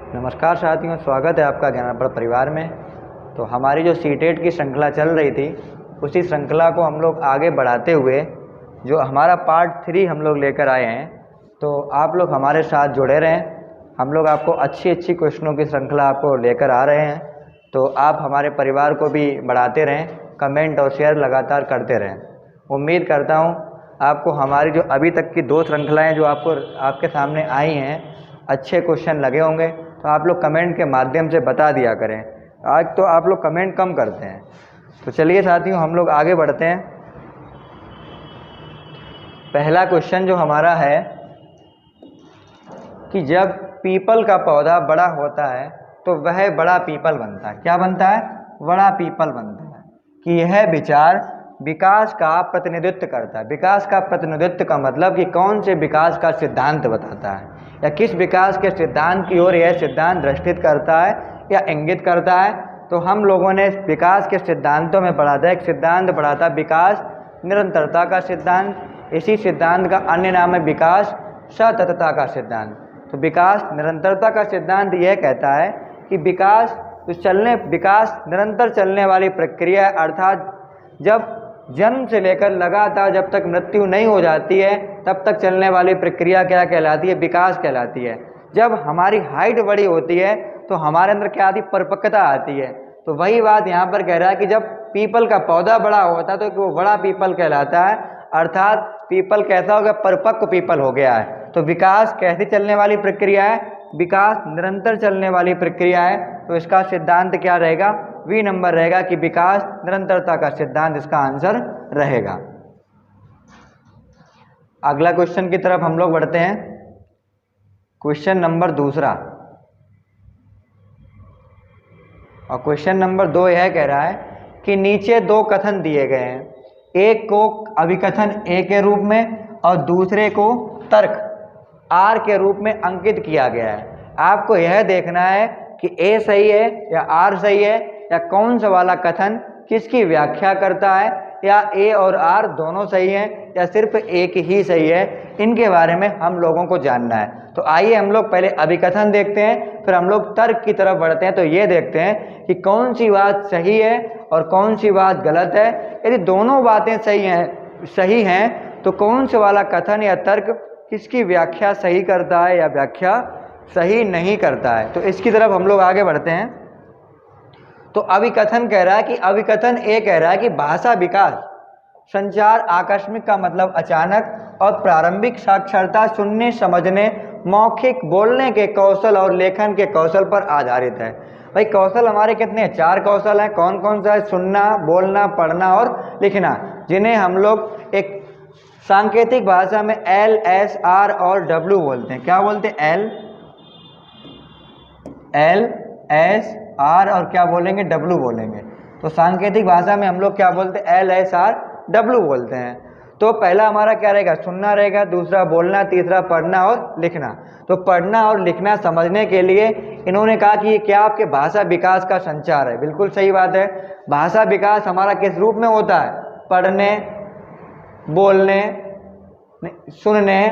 नमस्कार साथियों, स्वागत है आपका ज्ञानार्पण परिवार में। तो हमारी जो सीटेट की श्रृंखला चल रही थी, उसी श्रृंखला को हम लोग आगे बढ़ाते हुए जो हमारा पार्ट 3 हम लोग लेकर आए हैं। तो आप लोग हमारे साथ जुड़े रहें। हम लोग आपको अच्छी क्वेश्चनों की श्रृंखला आपको लेकर आ रहे हैं। तो आप हमारे परिवार को भी बढ़ाते रहें, कमेंट और शेयर लगातार करते रहें। उम्मीद करता हूँ आपको हमारी जो अभी तक की 2 श्रृंखलाएँ जो आपके सामने आई हैं, अच्छे क्वेश्चन लगे होंगे। तो आप लोग कमेंट के माध्यम से बता दिया करें। आज तो आप लोग कमेंट कम करते हैं। तो चलिए साथियों, हम लोग आगे बढ़ते हैं। पहला क्वेश्चन जो हमारा है कि जब पीपल का पौधा बड़ा होता है तो वह बड़ा पीपल बनता है। क्या बनता है? बड़ा पीपल बनता है। कि यह विचार विकास का प्रतिनिधित्व करता है। विकास का प्रतिनिधित्व का मतलब कि कौन से विकास का सिद्धांत बताता है, या किस विकास के सिद्धांत की ओर यह सिद्धांत दृष्टित करता है या इंगित करता है। तो हम लोगों ने विकास के सिद्धांतों में पढ़ा था, एक सिद्धांत पढ़ा था विकास निरंतरता का सिद्धांत। इसी सिद्धांत का अन्य नाम है विकास सततता का सिद्धांत। तो विकास निरंतरता का सिद्धांत यह कहता है कि विकास निरंतर चलने वाली प्रक्रिया है, अर्थात जब जन्म से लेकर लगातार जब तक मृत्यु नहीं हो जाती है तब तक चलने वाली प्रक्रिया क्या कहलाती है? विकास कहलाती है। जब हमारी हाइट बड़ी होती है तो हमारे अंदर क्या आती है? परिपक्वता आती है। तो वही बात यहाँ पर कह रहा है कि जब पीपल का पौधा बड़ा होता है तो वो बड़ा पीपल कहलाता है, अर्थात पीपल कैसा हो गया? परिपक्व पीपल हो गया है। तो विकास कैसी चलने वाली प्रक्रिया है? विकास निरंतर चलने वाली प्रक्रिया है। तो इसका सिद्धांत क्या रहेगा? वी नंबर रहेगा कि विकास निरंतरता का सिद्धांत इसका आंसर रहेगा। अगला क्वेश्चन की तरफ हम लोग बढ़ते हैं। Question number 2। और क्वेश्चन नंबर 2 यह कह रहा है कि नीचे 2 कथन दिए गए हैं, एक को अभिकथन ए के रूप में और दूसरे को तर्क आर के रूप में अंकित किया गया है। आपको यह देखना है कि ए सही है या आर सही है, या कौन सा वाला कथन किसकी व्याख्या करता है, या ए और आर दोनों सही हैं या सिर्फ एक ही सही है। इनके बारे में हम लोगों को जानना है। तो आइए हम लोग पहले अभिकथन देखते हैं, फिर हम लोग तर्क की तरफ बढ़ते हैं। तो ये देखते हैं कि कौन सी बात सही है और कौन सी बात गलत है। यदि दोनों बातें सही हैं तो कौन से वाला कथन या तर्क किसकी व्याख्या सही करता है या व्याख्या सही नहीं करता है। तो इसकी तरफ हम लोग आगे बढ़ते हैं। तो अभिकथन कह रहा है कि अभिकथन ए कह रहा है कि भाषा विकास संचार आकस्मिक का मतलब अचानक और प्रारंभिक साक्षरता सुनने समझने मौखिक बोलने के कौशल और लेखन के कौशल पर आधारित है। भाई कौशल हमारे कितने हैं? 4 कौशल हैं। कौन कौन सा है? सुनना, बोलना, पढ़ना और लिखना, जिन्हें हम लोग एक सांकेतिक भाषा में एल, एस, आर और डब्ल्यू बोलते हैं। क्या बोलते हैं? एल, एस, आर और क्या बोलेंगे? डब्ल्यू बोलेंगे। तो सांकेतिक भाषा में हम लोग क्या बोलते हैं? एल, एस, आर, डब्ल्यू बोलते हैं। तो पहला हमारा क्या रहेगा? सुनना रहेगा, दूसरा बोलना, तीसरा पढ़ना और लिखना। तो पढ़ना और लिखना समझने के लिए इन्होंने कहा कि ये क्या आपके भाषा विकास का संचार है। बिल्कुल सही बात है। भाषा विकास हमारा किस रूप में होता है? पढ़ने, बोलने, सुनने,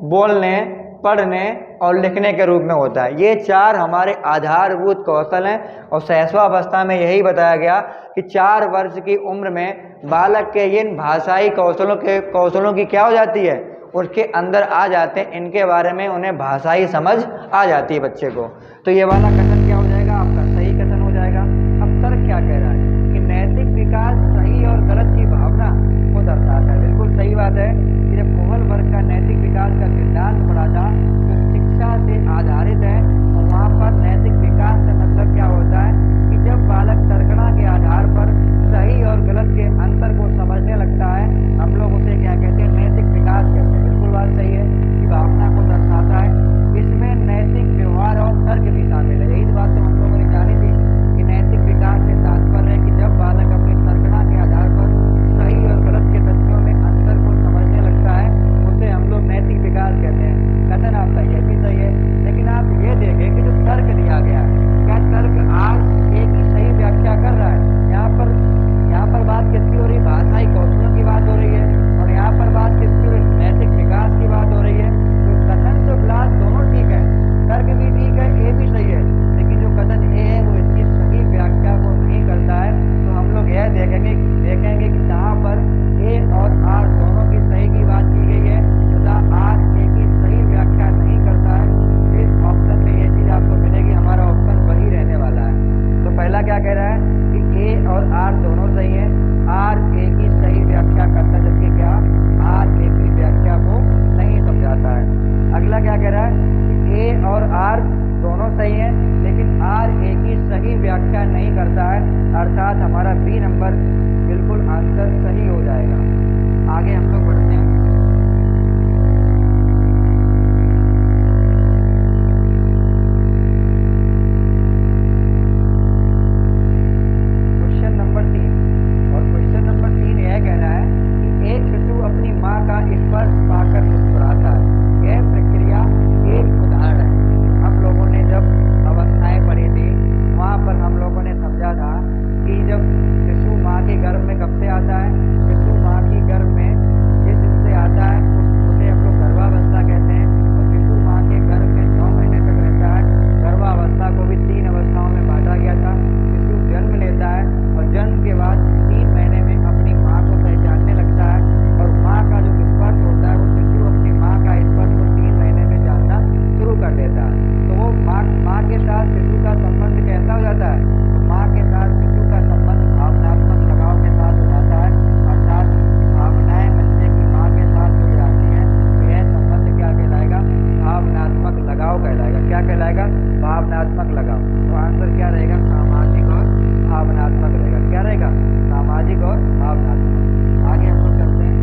बोलने, पढ़ने और लिखने के रूप में होता है। ये 4 हमारे आधारभूत कौशल हैं। और शैशवावस्था में यही बताया गया कि 4 वर्ष की उम्र में बालक के इन भाषाई कौशलों की क्या हो जाती है? उसके अंदर आ जाते हैं। इनके बारे में उन्हें भाषाई समझ आ जाती है बच्चे को। तो ये वाला कथन क्या हो जाएगा? आपका सही कथन हो जाएगा। अब तर्क क्या कह रहा है कि नैतिक विकास सही और गलत की भावना को दर्शाता है। बिल्कुल सही बात है कि जब कोहल वर्ग का नैतिक विकास का सिद्धांत पढ़ा था तो शिक्षा से आधारित है, और वहाँ पर नैतिक विकास का मतलब क्या होता है कि जब बालक तर्कना के आधार पर सही और गलत के अंतर को समझने लगता है, हम लोग उसे क्या कहते हैं? नैतिक विकास कहते हैं। बिल्कुल बात सही है कि भावना को दर्शाता है। इसमें नैतिक व्यवहार और तर्क भी शामिल है। यही बात तो हम लोगों ने जानी थी कि नैतिक विकास से तात्पर्य है कि जब बालक अपनी तर्कना के आधार पर सही और गलत के तथ्यों में अंतर को समझने लगता है, उसे हम लोग नैतिक विकास कहते हैं। कथन आपका आर दोनों सही हैं, लेकिन आर एक ही सही व्याख्या नहीं करता है, अर्थात हमारा बी नंबर बिल्कुल आंसर सही हो जाएगा। आगे हम लोग बढ़ते हैं। क्वेश्चन नंबर 3, और क्वेश्चन नंबर 3 यह कह रहा है कि एक शिशु अपनी माँ का स्पर्श पाकर मुस्कुराता है। यह प्रक्रिया एक उदाहरण है। हम लोगों ने जब अवस्थाएं पढ़ी थी वहाँ पर हम लोगों ने समझा था कि जब शिशु माँ के गर्भ में कब से आता है, शिशु माँ की गर्भ में जिस दिन से आता है उसे हम लोग गर्भावस्था कहते हैं। और शिशु माँ के गर्भ में 9 महीने तक रहता है। गर्भावस्था को भी 3 अवस्थाओं में बांटा गया था। शिशु जन्म लेता है और जन्म के बाद 3 महीने में अपनी माँ को पहचानने लगता है, और माँ का जो स्पर्श होता है वो शिशु अपनी माँ का स्पर्श को 3 महीने में जानना शुरू कर देता है। तो वो माँ के साथ शिशु का संबंध कैसा हो जाता है, तो माँ के साथ शिशु का संबंध भावनात्मक लगाव के साथ हो जाता है, अर्थात भावनाएं बच्चे की माँ के साथ जुड़ जाती हैं। तो यह संबंध क्या कहलाएगा, भावनात्मक लगाव कहलाएगा। क्या कहलाएगा, भावनात्मक लगाव। तो आंसर क्या रहेगा, सामाजिक और भावनात्मक रहेगा। क्या रहेगा, सामाजिक और भावनात्मक। आगे हम लोग चलते हैं।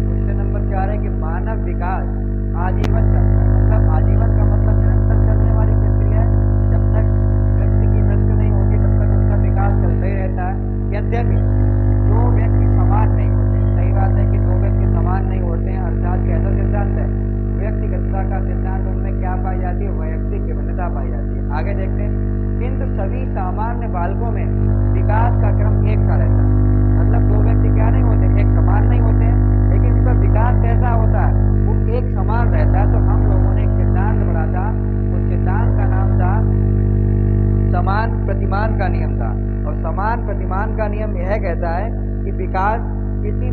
क्वेश्चन नंबर 4 है कि मानव विकास आजीवन चलता है। मतलब आजीवन का मतलब निरंतर चलने वाली प्रक्रिया है। जब तक व्यक्ति की मृत्यु नहीं होती तब तक उसका विकास चलता ही रहता है। यद्यपि दो व्यक्ति समान नहीं होते। सही बात है कि दो व्यक्ति समान नहीं होते हैं, अर्थात कैसा सिद्धांत है, व्यक्तिगतता का सिद्धांत। उनमें क्या पाई जाती है, वैयक्तिक विभिन्नता पाई जाती है। आगे देखते हैं। किंतु सभी सामान्य बालकों में विकास का क्रम एक सा रहता है। मतलब दो व्यक्ति क्या नहीं होते, एक समान नहीं होते हैं, लेकिन उनका विकास कैसा होता है, वो एक समान रहता है। तो हम लोगों ने एक सिद्धांत पढ़ा था, उस सिद्धांत का नाम था समान प्रतिमान का नियम था। और समान प्रतिमान का नियम यह कहता है कि किसी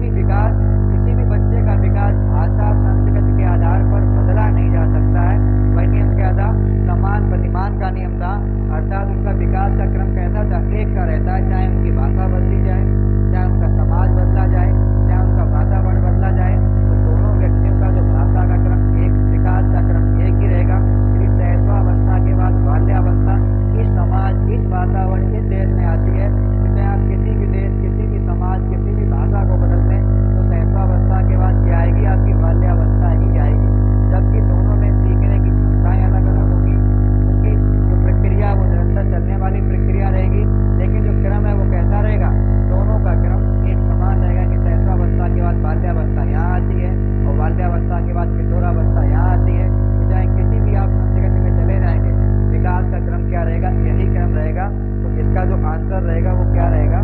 भी बच्चे का विकास भाषा संस्कृति के आधार पर बदला नहीं जा सकता है। वह नियम क्या था, समान प्रतिमान का नियम था, अर्थात उनका विकास का क्रम कैसा था, एक सा रहता है। चाहे उनकी भाषा बदली जाए, चाहे उनका समाज बदला जाए, चाहे उनका वातावरण बदला जाए, तो दोनों व्यक्तियों का जो भाषा का क्रम एक, विकास का क्रम एक ही रहेगा। फिर शैशवावस्था के बाद बाल्यावस्था इस समाज, इस वातावरण, इस देश में आती है। चाहे आप किसी भी देश, किसी भी समाज, किसी भी भाषा को बदल दें, तो शैशवावस्था के बाद क्या आएगी, आपकी बाल्यावस्था ही आएगी। जबकि दोनों में सीखने की क्षमताएं अलग अलग होगी, उनकी जो प्रक्रिया वो निरंतर चलने वाली प्रक्रिया रहेगी, लेकिन जो क्रम है वो कैसा रहेगा, दोनों का क्रम एक समान रहेगा। कि शैशवावस्था के बाद बाल्यावस्था यहाँ आती है और बाल्यावस्था के बाद किशोरावस्था यहाँ आती है। तो चाहे किसी भी आप संस्कृति में चले जाएंगे, विकास का क्रम क्या रहेगा, यही क्रम रहेगा। तो इसका जो आंसर रहेगा वो क्या रहेगा,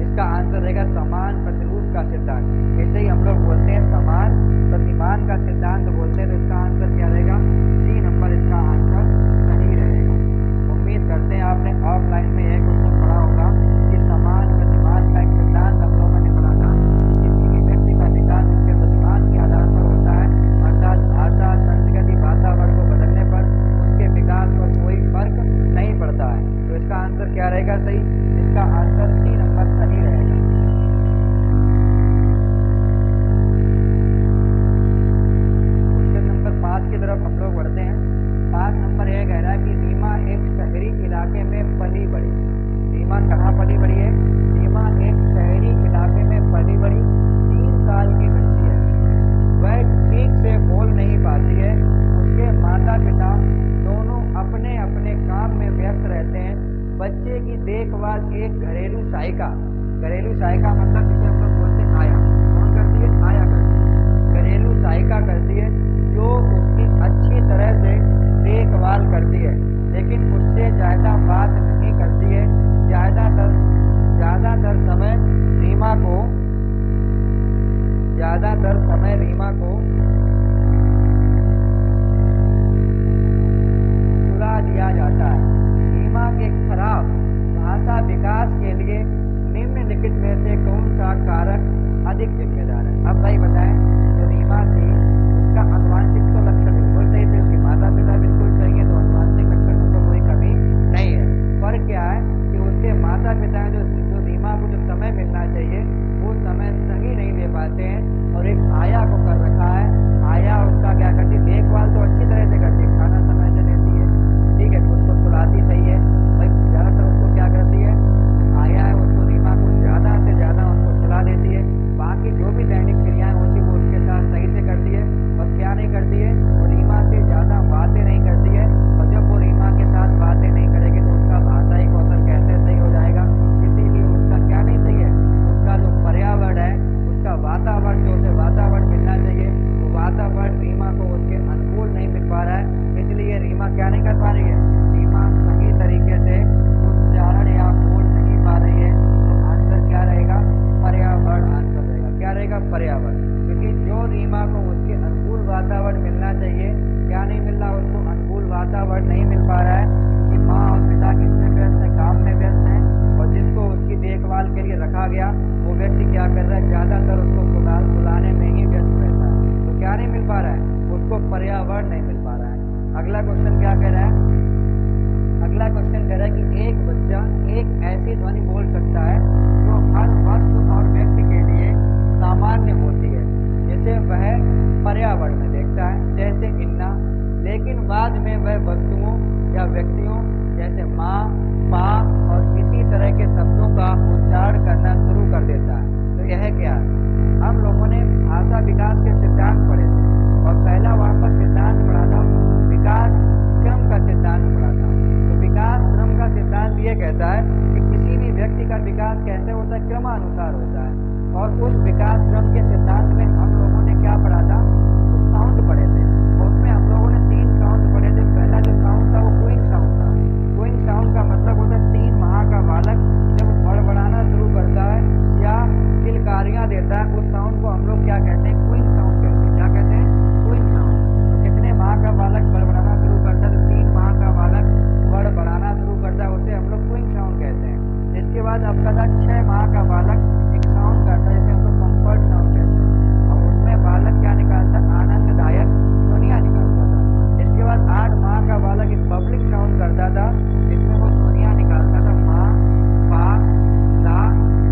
इसका आंसर रहेगा समान प्रतिरूप का सिद्धांत। इसे ही हम लोग बोलते हैं समान प्रतिमान का सिद्धांत बोलते हैं। तो इसका आंसर क्या रहेगा, सी नंबर इसका आंसर सही रहेगा। उम्मीद करते हैं आपने ऑफलाइन में यह क्वेश्चन पढ़ा होगा कि समान प्रतिमान का एक सिद्धांत हम लोगों ने पढ़ा था। किसी भी व्यक्ति का विकास उसके प्रतिमान के आधार पर होता है, अर्थात भाषा संस्कृति वातावरण को बदलने पर उसके विकास पर कोई फर्क नहीं पड़ता है। तो इसका आंसर क्या रहेगा सही, इसका आंसर सी नंबर सही रहेगा। क्वेश्चन नंबर 5 की तरफ हम लोग बढ़ते हैं। 5 नंबर यह कह रहा है कि रीमा एक शहरी इलाके में पली बड़ी। रीमा कहाँ पली बड़ी है, रीमा एक शहरी इलाके में पली बड़ी 3 साल की बच्ची है। वह ठीक से बोल नहीं पाती है। उसके माता पिता दोनों अपने अपने काम में व्यस्त रहते हैं। बच्चे की देखभाल एक घरेलू सहायिका मतलब जिसे हम लोग बोलते हैं आया, कौन करती है, आया करती है, घरेलू सहायिका करती है, जो उसकी अच्छी तरह से देखभाल करती है, लेकिन उससे ज़्यादा बात नहीं करती है। ज़्यादातर समय रीमा को सुला दिया जाता है। रीमा के खराब भाषा विकास के लिए निम्नलिखित में से कौन सा कारक अधिक जिम्मेदार है। अब भाई बताएं, जो रीमा थी उसका अनुवांशिक तो लक्षण बिल्कुल सही थे, उसके माता पिता बिल्कुल सही है, तो वातावरण नहीं मिल पा रहा है कि माँ और पिता किसमें व्यस्त है, काम में व्यस्त है, और जिसको उसकी देखभाल के लिए रखा गया वो व्यक्ति क्या कर रहा है, ज़्यादातर उसको सुलाने में ही व्यस्त रहता है। तो क्या नहीं मिल पा रहा है, उसको पर्यावरण नहीं मिल पा रहा है। अगला क्वेश्चन क्या कह रहा है, अगला क्वेश्चन कह रहा है कि एक बच्चा एक ऐसी ध्वनि बोल सकता है जो हर वस्तु और व्यक्ति के लिए सामान्य होती है, जैसे वह पर्यावरण में देखता है जैसे इन्ना, लेकिन बाद में वह वस्तुओं या व्यक्तियों जैसे माँ, पा और इसी तरह के शब्दों का उच्चारण करना शुरू कर देता है। तो यह क्या है, हम लोगों ने भाषा विकास के सिद्धांत पढ़े थे और पहला वहाँ पर सिद्धांत पढ़ा था विकास क्रम का सिद्धांत पढ़ा था। तो विकास क्रम का सिद्धांत ये कहता है कि किसी भी व्यक्ति का विकास कैसे होता है, क्रमानुसार होता है। और उस विकास क्रम के सिद्धांत में हम लोगों ने क्या पढ़ा था, साउंड पढ़े थे। उसमें हम लोगों ने 3 साउंड पढ़े थे। पहला जो साउंड था वो क्विंग साउंड था। क्विंग साउंड का मतलब होता है 3 माह का बालक जब बड़बड़ाना शुरू करता है या किलकारियां देता है, उस साउंड को हम लोग क्या कहते हैं, क्विंग साउंड कहते हैं। क्या कहते हैं, क्विंग साउंड। तो कितने माह का बालक बड़बड़ाना शुरू करता है, तो 3 माह का बालक बड़बड़ाना शुरू करता है, उसे हम लोग क्विंग साउंड कहते हैं। इसके बाद आपका था 6 माह का बालक एक साउंड करता है, जैसे हम लोग कंफर्ट साउंड कहते हैं, और उसमें बालक क्या निकालता, आनंददायक ध्वनियाँ निकालता था। इसके बाद 8 माह का बालक एक पब्लिक साउंड करता था, इसमें वो ध्वनियाँ निकालता था, माँ, पा, दा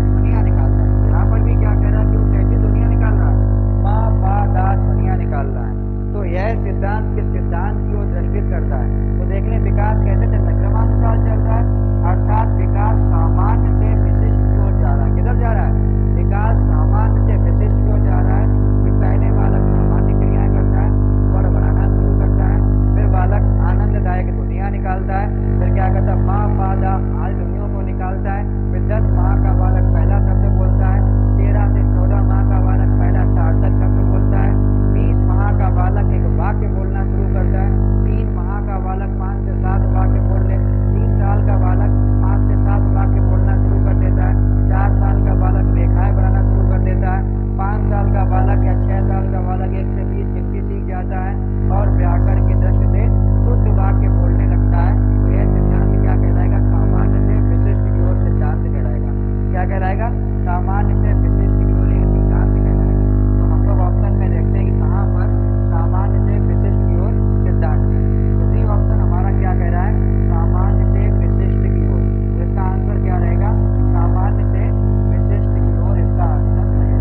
ध्वनियाँ निकालता था। यहाँ पर भी क्या कह रहा है कि वो कैसी ध्वनियाँ निकाल रहा है, माँ, पा, दा ध्वनियाँ निकाल रहा है। तो यह सिद्धांत किस सिद्धांत की ओर दर्शित करता है, तो देखने विकास कैसे चल रहा है, क्रमानुसार चल रहा है, अर्थात विकास सामान्य से विशिष्ट की ओर जा रहा है। किधर जा रहा है, विकास सामान्य से विशिष्ट की ओर जा रहा है। कि पहले बालक सामान्य क्रियाएं करता है, बड़बड़ाना शुरू करता है, फिर बालक आनंददायक ध्वनियाँ निकालता है, फिर क्या करता है, माँ, पा, दा आदि ध्वनियों को निकालता है। फिर 10 माह का बालक पहला शब्द बोलता है, 13 से 14 माह का बालक पहला सार्थक शब्द बोलता है, 20 माह का बालक एक वाक्य बोलना शुरू करता है, 3 माह का बालक 5 से 7 वाक्य बोल ले, 3 साल का बालक 5 से 7 वाक्य बोलना शुरू कर देता है, 4 साल का बालक रेखाएं बनाना शुरू कर देता है, 5 साल का बालक या 6 साल का बालक 1 से 20 गिनती सीख जाता है और व्याकरण की दृष्टि से शुद्ध वाक्य बोलने लगता है। तो यह सिद्धांत क्या कहलाएगा, सामान्य से विशिष्ट की ओर सिद्धांत कहलाएगा। क्या कहलाएगा, सामान्य से विशिष्ट की ओर यह सिद्धांत कहलाएगा। तो हम लोग ऑप्शन में देखते हैं कि कहाँ पर सामान्य से विशिष्ट की ओर सिद्धांत है। तो डी ऑप्शन हमारा क्या कह रहा है, सामान्य से विशिष्ट की ओर। तो इसका आंसर क्या रहेगा, सामान्य से विशिष्ट की ओर इसका आंसर रहेगा।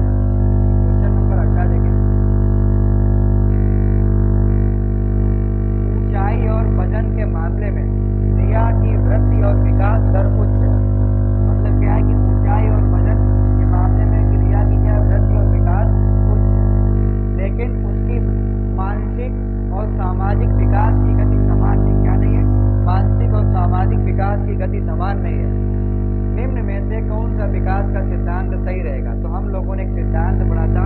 क्वेश्चन नंबर 18 देखें, ऊंचाई और वजन के मामले में क्रिया की वृद्धि और विकास दर उच्च है। मतलब क्या है कि ऊंचाई और वजन के मामले में क्रिया की क्या वृद्धि और विकास उच्च है, लेकिन उसकी मानसिक और सामाजिक विकास की गति समान नहीं। क्या नहीं है, मानसिक और सामाजिक विकास की गति समान नहीं है। निम्न में से कौन सा विकास का सिद्धांत सही रहेगा, तो हम लोगों ने एक सिद्धांत पढ़ा था,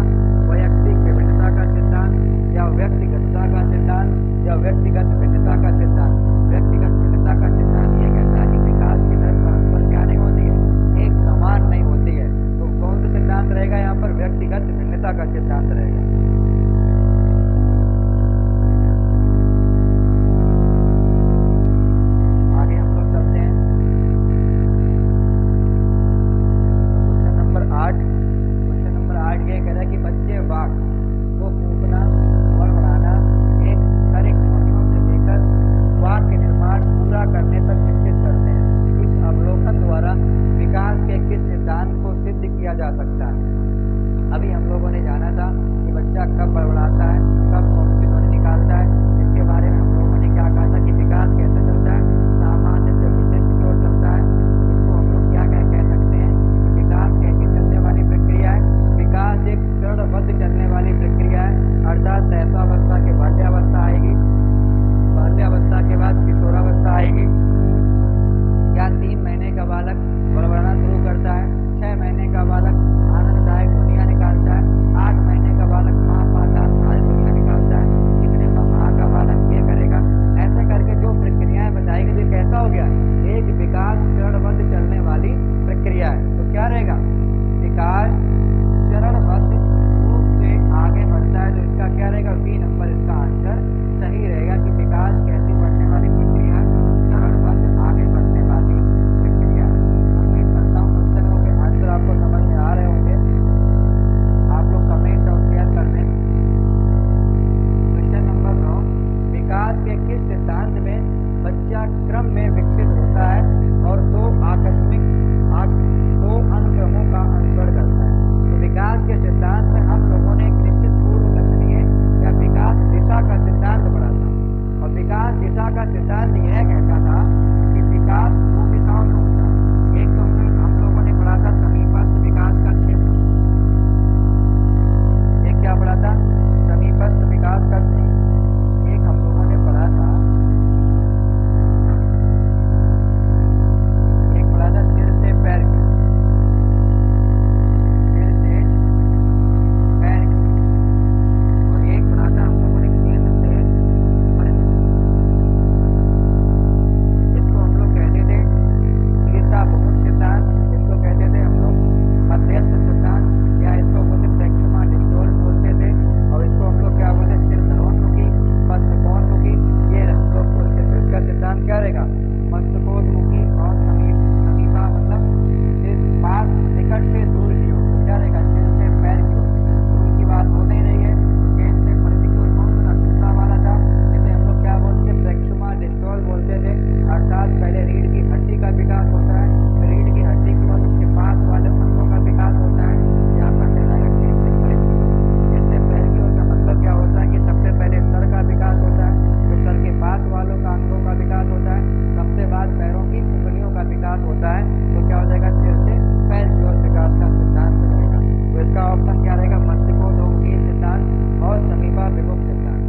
वैयक्तिक विभिन्नता का सिद्धांत या व्यक्तिगतता का सिद्धांत या व्यक्तिगत भिन्नता का सिद्धांत। व्यक्तिगत भिन्नता का सिद्धांत ये कहता है कि विकास की दर परस्पर क्या नहीं होती है, एक समान नहीं होती है। तो कौन सा सिद्धांत रहेगा यहाँ पर, व्यक्तिगत भिन्नता का सिद्धांत रहेगा। आगे हम लोग चलते हैं, क्वेश्चन नंबर 8। क्वेश्चन नंबर 8 ये कह रहा है कि बच्चे वाक को फूंकना, बड़बड़ाना, एक क्षणिक ध्वनियों से लेकर वाक्य सिद्धांत क्या रहेगा, मस्तकोन्मुखी और समीपा मतलब इस पास निकट से दूर की ओर, तो क्या रहेगा, सिर से पैर की ओर। दूर की बात हो नहीं रही है, केंद्र से प्रतिकूल कौन सा दूसरा वाला था, जिसे हम लोग क्या बोलते थे, प्रेक्षुमा डिस्टॉल बोलते थे। अर्थात पहले रीढ़ की हड्डी का विकास होता है, रीढ़ की हड्डी के बाद उसके पास वाले अंगों का विकास होता है। यहाँ पर कहलाएगा केंद्र से पैर की ओर। केंद्र से पैर की ओर का मतलब क्या होता है कि सबसे पहले सर का विकास होता है, फिर सर के पास वालों का अंगों का विकास होता है, सबसे बाद पैरों की उंगलियों का विकास होता है। तो क्या हो जाएगा, सिर से पैर की ओर विकास का सिद्धांत रहेगा। तो इसका ऑप्शन क्या रहेगा, मस्तकोन्मुखी सिद्धांत और समीपा विमुख सिद्धांत।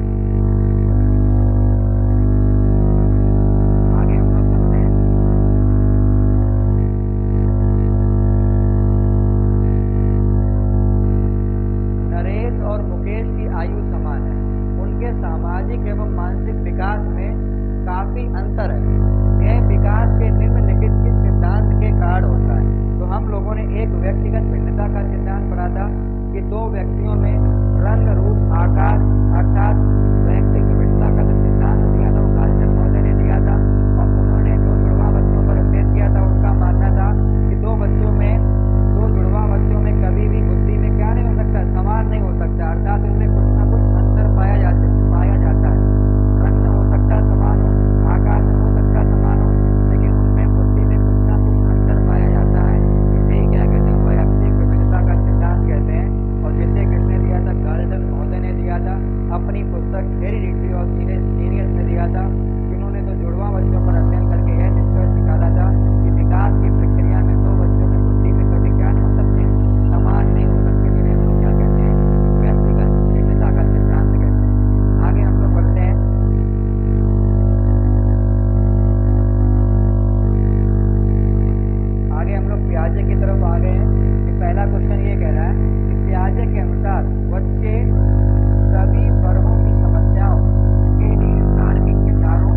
आगे हम लोग चलते हैं। नरेश और मुकेश की आयु समान है, उनके सामाजिक एवं मानसिक विकास में काफी अंतर है। यह विकास के निम्नलिखित किस सिद्धांत के कारण होता है। तो हम लोगों ने एक व्यक्तिगत भिन्नता का सिद्धांत पढ़ा था कि दो व्यक्तियों में रंग, रूप, आकार अर्थात व्यक्तिगत भिन्नता का जो सिद्धांत दिया था वो कार्लसन महोदय ने दिया था। और उन्होंने दो जुड़वा बच्चों पर अध्ययन किया था। उनका मानना था कि दो जुड़वा बच्चों में कभी भी बुद्धि में क्या नहीं हो सकता, समान नहीं हो सकता, अर्थात उनमें कुछ ना कुछ अंतर पाया जाता है। रंग में हो सकता है समान हो, आकार में हो सकता है समान हो, लेकिन उनमें बुद्धि में कुछ ना कुछ अंतर पाया जाता है। इसे क्या कहते हैं, वैयक्तिक विभिन्नता का सिद्धांत कहते हैं। और जिसे किसने दिया था, कार्लसन महोदय ने दिया था, अपनी पुस्तक हेरिडिटी ऑफ जीनियस में दिया था। जिन्होंने तो जुड़वा बच्चों पर अध्ययन करके यह निष्कर्ष निकाला था कि विकास की प्रक्रिया में दो बच्चों में बुद्धि में कभी क्या नहीं हो सकते, समान नहीं हो सकते, जिन्हें हम लोग क्या कहते हैं, व्यक्तिगत भिन्नता का सिद्धांत कहते हैं। आगे हम लोग बढ़ते हैं। आगे हम लोग पियाजे की तरफ आ गए हैं कि पहला क्वेश्चन ये कह रहा है कि पियाजे के अनुसार बच्चे सभी वर्गों की समस्याओं के लिए तार्किक विचारों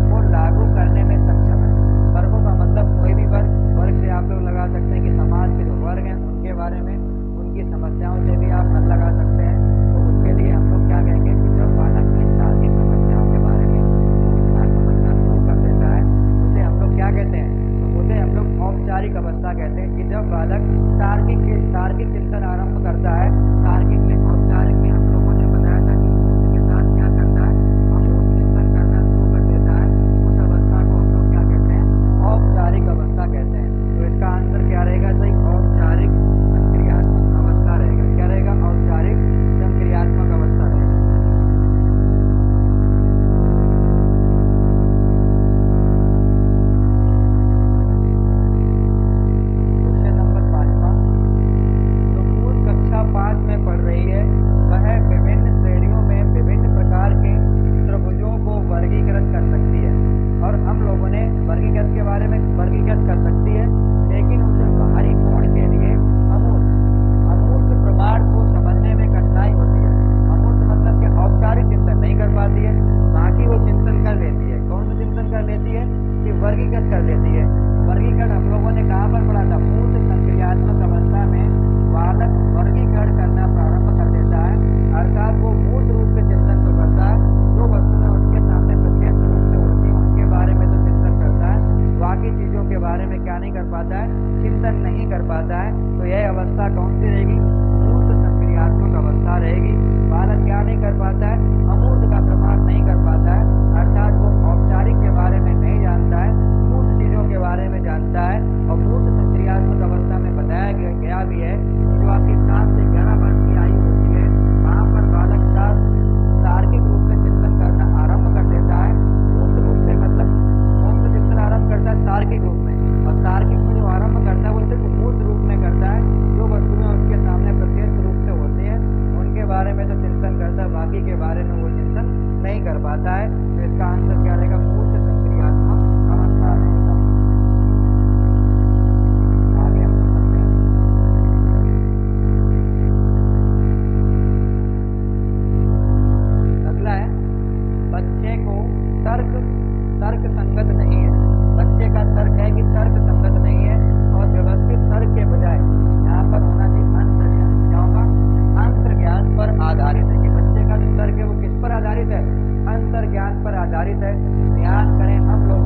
को लागू करने में सक्षम है। वर्गों का मतलब कोई भी वर्ग से आप लोग लगा सकते हैं कि समाज के जो वर्ग हैं उनके बारे में, उनकी समस्याओं से भी आप पता लगा सकते हैं। तो उसके लिए हम लोग क्या कहेंगे कि जब बालक इन तार्किक समस्याओं के बारे में सोचना समझना शुरू कर देता है उसे हम लोग क्या कहते हैं, तो उसे हम लोग औपचारिक अवस्था कहते हैं। कि जब बालक तार्किक चिंतन आरंभ करता है, तार्किक में औपचारिक में हम लोगों ने बताया था कि उसके साथ क्या करता है, अमूर्त चिंतन करना शुरू कर देता है। उस अवस्था को हम लोग क्या कहते हैं, औपचारिक अवस्था कहते हैं। तो इसका आंसर क्या रहेगा, सही औपचारिक संक्रियात्मक अवस्था रहेगा। क्या रहेगा, औपचारिक संक्रियात्मक अवस्था रहेगा। क्वेश्चन नंबर 5वां, जो मूल कक्षा 5 में पढ़ रही है वह विभिन्न श्रेणियों में विभिन्न प्रकार के त्रिभुजों को वर्गीकृत कर सकती है। और हम लोगों ने वर्गीकृत के बारे में वर्गीकृत कर सकती है, लेकिन उसे बाहरी कोण के लिए अमूर्त प्रमाण को समझने में कठिनाई होती है। अमूर्त मतलब कि औपचारिक चिंतन नहीं कर पाती है, बाकी वो चिंतन कर लेती है। कौन सा चिंतन कर लेती है, कि वर्गीकृत कर लेती है। वर्गीकरण हम लोगों ने कहाँ पर पढ़ा था, मूर्त संक्रियात्मक अवस्था में बालक वर्गीकरण करना प्रारंभ कर देता है। अर्थात वो मूर्त रूप से चिंतन तो करता है, जो वस्तुएं उसके सामने प्रत्यक्ष रूप से होती हैं उनके बारे में तो चिंतन करता है, बाकी चीजों के बारे में क्या नहीं कर पाता है, चिंतन नहीं कर पाता है। तो यह अवस्था कौन सी रहेगी, मूर्त संक्रियात्मक अवस्था रहेगी। बालक क्या नहीं कर पाता है, अमूर्त का प्रमाण नहीं कर पाता है, अर्थात वो औपचारिक के बारे में नहीं जानता है, मूर्त चीजों के बारे में जानता है। और मूर्त संक्रियात्मक अवस्था में बताया गया भी है कि जो आपकी 7 से 11 वर्ष की आयु होती है, वहाँ पर बालक तार्किक रूप से चिंतन करना आरंभ कर देता है। मूर्त रूप से मतलब कौन सा चिंतन आरंभ करता है, तार्किक रूप में। और तार्किक में जो आरंभ करता है वो सिर्फ मूर्त रूप में करता है, जो वस्तुएं उसके सामने प्रत्यक्ष रूप से होती हैं उनके बारे में तो चिंतन करता है, बाकी के बारे में वो चिंतन नहीं कर पाता है। तो इसका आंसर क्या रहेगा, मूर्त संक्रियात्मक अवस्था रहेगा। आगे हम लोग चलते हैं। अगला है, बच्चे को तर्क संगत नहीं है। बच्चे का तर्क है कि तर्क संगत नहीं है और व्यवस्थित तर्क के बजाय यहाँ पर होना चाहिए अंतर्ज्ञान। क्या होगा, अंतर्ज्ञान पर आधारित है। कि बच्चे का जो तर्क है वो किस पर आधारित है, अंतर्ज्ञान पर आधारित है। ध्यान करें, हम लोग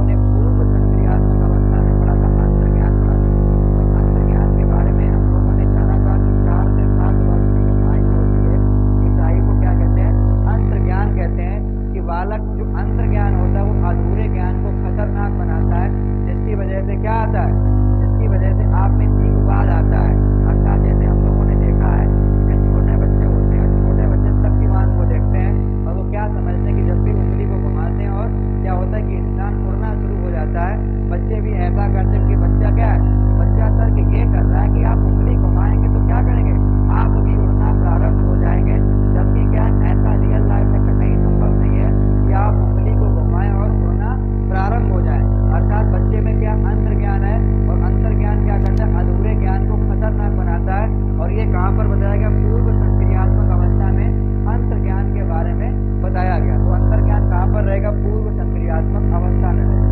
क्या आता है, जिसकी वजह से आप में जीववाद आता है। अर्थात जैसे हम लोगों ने देखा है कि छोटे बच्चे होते हैं, छोटे बच्चे शक्तिमान को देखते हैं और वो क्या समझते हैं कि जब भी उंगली को घुमाते हैं और क्या होता है कि इंसान उड़ना शुरू हो जाता है। बच्चे भी ऐसा करते हैं कि बच्चा क्या है, बच्चा तर्क ये कर रहा है कि आप उंगली घुमाएंगे तो क्या करेंगे, आप भी उड़ना प्रारंभ हो जाएंगे। जबकि क्या ऐसा रियल लाइफ में कहीं संभव नहीं है कि आप उंगली को घुमाएं और उड़ना प्रारंभ हो जाए। अर्थात बच्चे में क्या अंतर ज्ञान है और अंतर ज्ञान क्या करता है, अधूरे ज्ञान को खतरनाक बनाता है। और ये कहाँ पर बताया गया, पूर्व संक्रियात्मक अवस्था में अंतर ज्ञान के बारे में बताया गया। तो अंतर ज्ञान कहाँ पर रहेगा, पूर्व संक्रियात्मक अवस्था में रहेगा।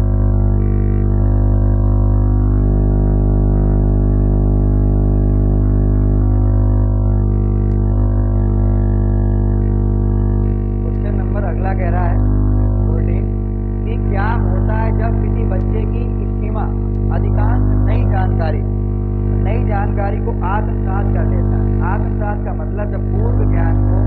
क्वेश्चन नंबर अगला कह रहा है 14 कि क्या होता है जब किसी बच्चे की स्कीमा अधिकांश नई जानकारी को आत्मसात कर लेता है। आत्मसात का मतलब जब पूर्व ज्ञान को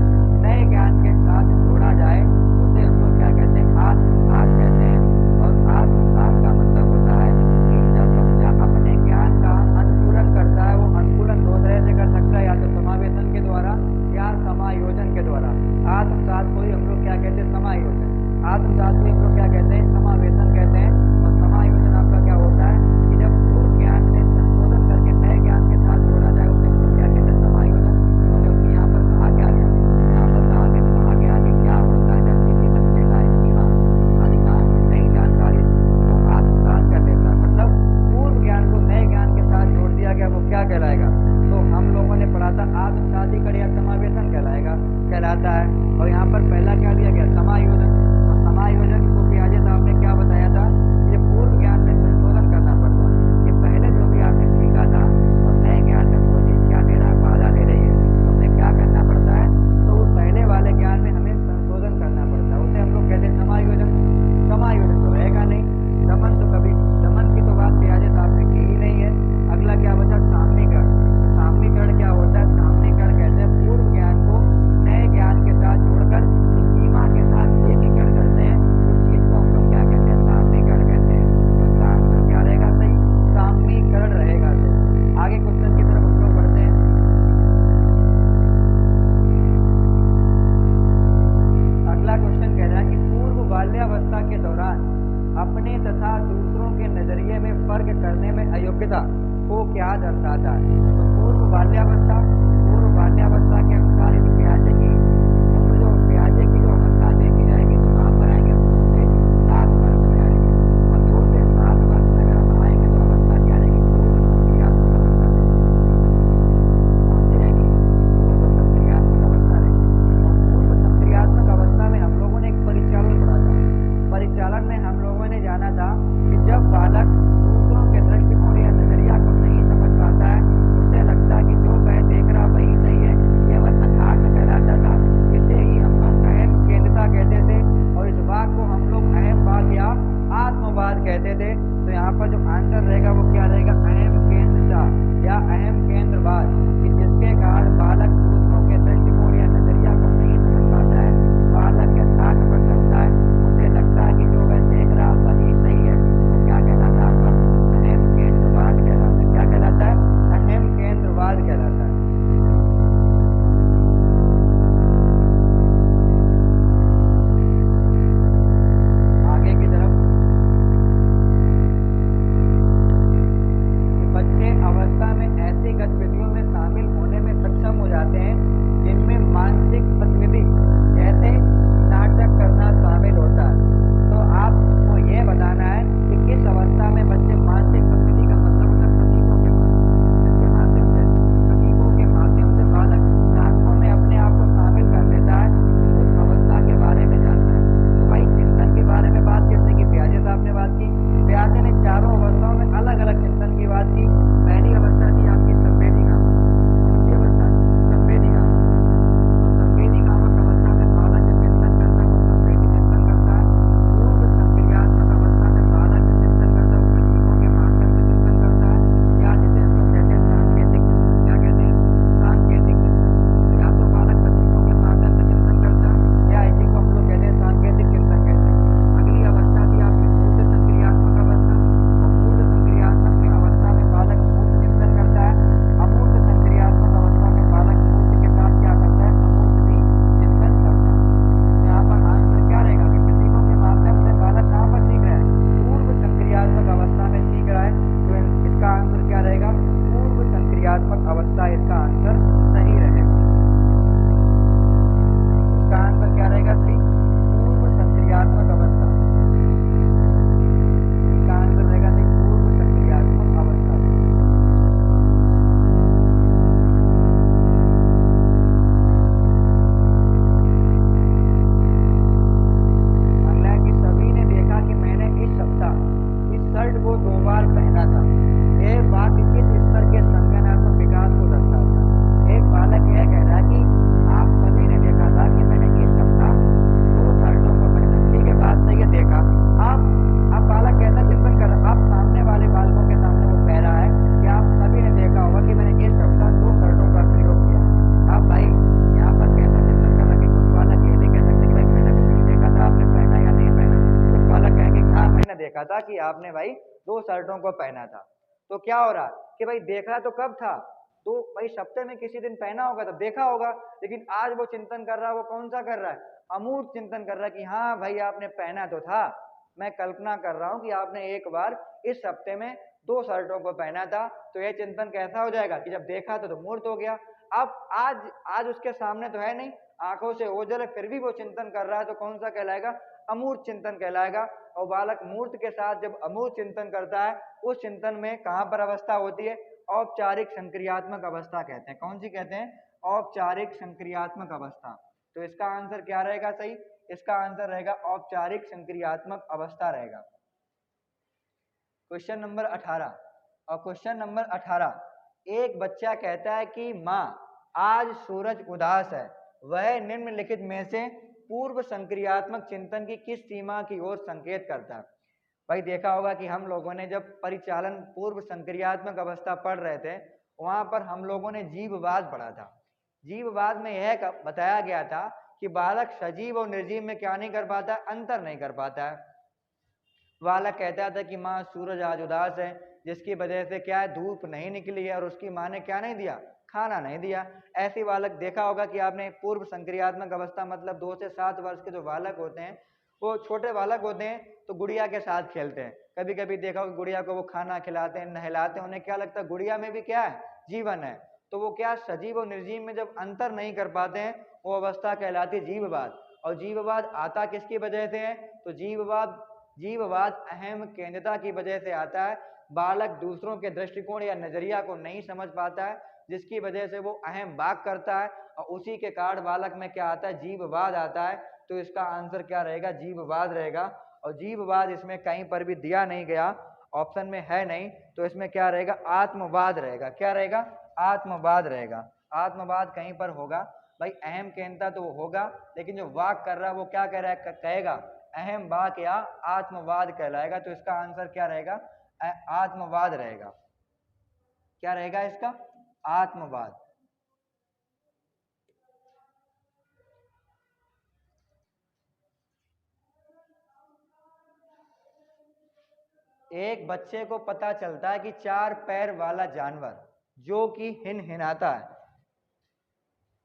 नए ज्ञान के साथ जोड़ा जाए उसे हम लोग क्या कहते हैं, आत्मसात कहते हैं। और आत्मसात का मतलब होता है कि जब बच्चा अपने ज्ञान का अनुकूलन करता है, वो अनुकूलन दो तरह से कर सकता है, या तो समावेशन के द्वारा या समायोजन के द्वारा। आत्मसात को ही हम लोग क्या कहते हैं, समायोजन। आत्मसात को हम लोग क्या कहते हैं, समावेशन कहते हैं। और समायोजन आपका क्या होता है कि जब पूर्व ज्ञान में संशोधन करके नए ज्ञान के साथ जोड़ा जाए उसे हम लोग क्या कहते हैं, समायोजन। क्योंकि यहाँ पर कहा क्या गया, यहाँ पर कहा गया कि क्या होता है जब किसी बच्चे का स्कीमा अधिकांश नई जानकारी को आत्मसात कर लेता है, मतलब पूर्व ज्ञान को नए ज्ञान के साथ जोड़ दिया गया, वो क्या कहलाएगा। तो हम लोगों ने पढ़ा था आत्मसातीकरण या समावेशन कहलाता है। और यहाँ पर पहला क्या दिया गया, समायोजन। और समायोजन को पियाजे साहब ने क्या बताया था, ये पूर्व ज्ञान में संशोधन करना पड़ता है। ये पहले जो भी आपने सीखा था और नए ज्ञान में वो चीज क्या दे रहा है, बाधा दे रही है, तो हमें क्या करना पड़ता है, तो वो पहले वाले ज्ञान में हमें संशोधन करना पड़ता है, उसे हम लोग कहते हैं समायोजन। समायोजन तो रहेगा नहीं, दमन तो कभी, दमन की तो बात पियाजे साहब ने की ही नहीं है। अगला क्या बचा, सामनीकरण। सामनीकरण क्या होता है, सामनीकरण कहते हैं पूर्व ज्ञान को नए ज्ञान के साथ जोड़कर सीमा के साथ एकीकरण करते हैं, उस चीज को हम लोग क्या कहते हैं, सामनीकरण कहते हैं। तो सामने क्या रहेगा, सही सामनीकरण रहेगा। तो आगे क्वेश्चन की तरफ हम लोग बढ़ते हैं। अगला क्वेश्चन कह रहा है कि पूर्व बाल्यावस्था के दौरान अपने तथा दूसरों के नजरिए में फर्क करने में अयोग्यता को क्या दर्शाता है। तो पूर्व बाल्यावस्था के अनुसार यदि पियाजे की उम्र, जो पियाजे की जो अवस्था देखी जाएगी तो कहाँ पर आएंगे, 2 से 7 वर्ष में आएंगे। और 2 से 7 वर्ष में अगर हम आएंगे तो अवस्था क्या रहेगी, पूर्व संक्रियात्मक अवस्था कौन सी रहेगी, पूर्व संक्रियात्मक अवस्था रहेगी। और पूर्व संक्रियात्मक अवस्था में हम लोगों ने एक परिचालन पढ़ा था। परिचालन में हम लोगों ने जाना था कि जब बालक दूसरों के दृष्टिकोण या नजरिया को नहीं समझ पाता है, उसे लगता है कि जो वह देख रहा वही सही है, केवल अथार्थ कहलाता था। इसे ही हम लोग अहम केंद्रता कहते थे और इस बात को हम लोग अहमवाद या आत्मवाद कहते थे। तो यहाँ पर जो आंसर रहेगा वो क्या रहेगा, अहम केंद्रता या अहम केंद्रवाद, कि जिसके कारण बालक दूसरों के दृष्टिकोण या नजरिया को नहीं समझ पाता है, बालक यथार्थ पर चलता है, उसे लगता है कि जो वह देख रहा वही सही है। तो क्या कहलाता है आपका, अहम केंद्रवाद कहलाता है। क्या कहलाता है, अहम केंद्रवाद कहलाता है। आगे की तरफ, बच्चे अवस्था में ऐसी गतिविधियों में शामिल होने में सक्षम हो जाते हैं पहना था। ये वाक्य किस स्तर के संज्ञानात्मक विकास को दर्शाता है? एक बालक यह कह रहा है कि आप सभी ने देखा था कि मैंने एक सप्ताह 2 शर्टों को पहना। ठीक है, बात सही है, देखा। आप बालक कैसा चिंतन कर रहा, आप सामने वाले बालकों के सामने वो कह रहा है कि आप सभी ने देखा होगा कि मैंने एक सप्ताह 2 शर्टों का प्रयोग किया। अब भाई यहाँ पर कैसा चिंतन कर रहा कि कुछ बालक ये नहीं कह सकते कि भाई मैंने तो नहीं देखा था आपने पहना या नहीं पहना। कुछ बालक कहेंगे हाँ मैंने देखा था कि आपने भाई 2 शर्टों को पहना था। तो क्या हो रहा कि भाई देखा तो कब था, तो भाई सप्ताह में किसी दिन पहना होगा तब देखा होगा, लेकिन आज वो चिंतन कर रहा है, वो कौन सा कर रहा है, अमूर्त चिंतन कर रहा है कि हाँ भाई आपने पहना तो था, मैं कल्पना कर रहा हूं कि आपने एक बार इस हफ्ते में 2 शर्टों को पहना था। तो यह चिंतन कैसा हो जाएगा कि जब देखा तो मूर्त हो गया। अब आज उसके सामने तो है नहीं, आंखों से ओझल है, फिर भी वो चिंतन कर रहा है, तो कौन सा कहलाएगा, अमूर्त चिंतन कहलाएगा। और बालक मूर्त के साथ जब अमूर्त चिंतन करता है, उस चिंतन में कहां पर अवस्था होती है, औपचारिक संक्रियात्मक अवस्था कहते हैं। कौन सी कहते हैं, औपचारिक संक्रियात्मक अवस्था। तो इसका आंसर क्या रहेगा सही, इसका आंसर रहेगा औपचारिक संक्रियात्मक अवस्था रहेगा। Question number 18। और क्वेश्चन नंबर 18, एक बच्चा कहता है कि माँ आज सूरज उदास है, वह निम्नलिखित में से पूर्व संक्रियात्मक चिंतन की किस सीमा की ओर संकेत करता है? भाई देखा होगा कि हम लोगों ने जब परिचालन पूर्व संक्रियात्मक अवस्था पढ़ रहे थे, वहां पर हम लोगों ने जीववाद पढ़ा था। जीववाद में यह बताया गया था कि बालक सजीव और निर्जीव में क्या नहीं कर पाता, अंतर नहीं कर पाता है। बालक कहता था कि माँ सूरज आज उदास है, जिसकी वजह से क्या है, धूप नहीं निकली है, और उसकी माँ ने क्या नहीं दिया, खाना नहीं दिया। ऐसे बालक देखा होगा कि आपने पूर्व संक्रियात्मक अवस्था मतलब 2 से 7 वर्ष के जो बालक होते हैं, वो छोटे बालक होते हैं, तो गुड़िया के साथ खेलते हैं। कभी कभी देखा होगा गुड़िया को वो खाना खिलाते हैं, नहलाते हैं, उन्हें क्या लगता है गुड़िया में भी क्या है, जीवन है। तो वो क्या सजीव और निर्जीव में जब अंतर नहीं कर पाते हैं, वो अवस्था कहलाती है जीववाद। और जीववाद आता किसकी वजह से है, तो जीववाद अहम केंद्रता की वजह से आता है। बालक दूसरों के दृष्टिकोण या नजरिया को नहीं समझ पाता है, जिसकी वजह से वो अहम बात करता है, और उसी के कारण बालक में क्या आता है, जीववाद आता है। तो इसका आंसर क्या रहेगा, जीववाद रहेगा। और जीववाद इसमें कहीं पर भी दिया नहीं गया, ऑप्शन में है नहीं, तो इसमें क्या रहेगा, आत्मवाद रहेगा। क्या रहेगा, आत्मवाद रहेगा। आत्मवाद कहीं पर होगा भाई, अहम केंद्रता तो वो होगा, लेकिन जो वाक कर रहा है वो क्या कह रहा है, कहेगा अहम वाक या आत्मवाद कहलाएगा। तो इसका आंसर क्या रहेगा, आत्मवाद रहेगा। क्या रहेगा इसका, आत्मवाद। एक बच्चे को पता चलता है कि 4 पैर वाला जानवर जो कि हिनहिनाता है,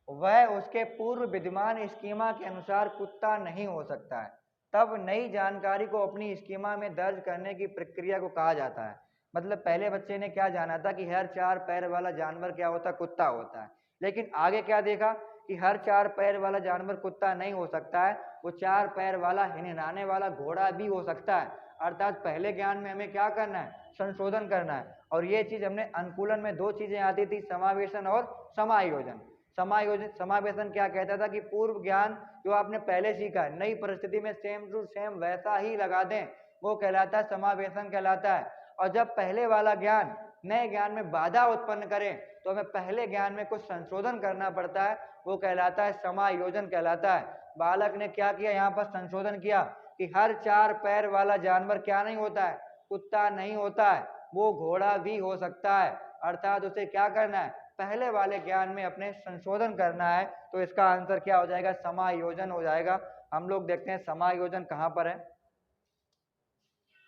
वह उसके पूर्व विद्यमान स्कीमा के अनुसार कुत्ता नहीं हो सकता है। तब नई जानकारी को अपनी स्कीमा में दर्ज करने की प्रक्रिया को कहा जाता है। मतलब पहले बच्चे ने क्या जाना था कि हर 4 पैर वाला जानवर क्या होता है, कुत्ता होता है। लेकिन आगे क्या देखा कि हर 4 पैर वाला जानवर कुत्ता नहीं हो सकता है, वो 4 पैर वाला हिनहिनाने वाला घोड़ा भी हो सकता है। अर्थात पहले ज्ञान में हमें क्या करना है, संशोधन करना है। और ये चीज हमने अनुकूलन में 2 चीजें आती थी, समावेशन और समायोजन। समावेशन क्या कहता था कि पूर्व ज्ञान जो आपने पहले सीखा है, नई परिस्थिति में सेम टू सेम वैसा ही लगा दें, वो कहलाता है समावेशन कहलाता है। और जब पहले वाला ज्ञान नए ज्ञान में बाधा उत्पन्न करें, तो हमें पहले ज्ञान में कुछ संशोधन करना पड़ता है, वो कहलाता है समायोजन कहलाता है। बालक ने क्या किया, यहाँ पर संशोधन किया कि हर 4 पैर वाला जानवर क्या नहीं होता है, कुत्ता नहीं होता है, वो घोड़ा भी हो सकता है। अर्थात उसे क्या करना है, पहले वाले ज्ञान में अपने संशोधन करना है। तो इसका आंसर क्या हो जाएगा, समायोजन हो जाएगा। हम लोग देखते हैं समायोजन कहां पर है,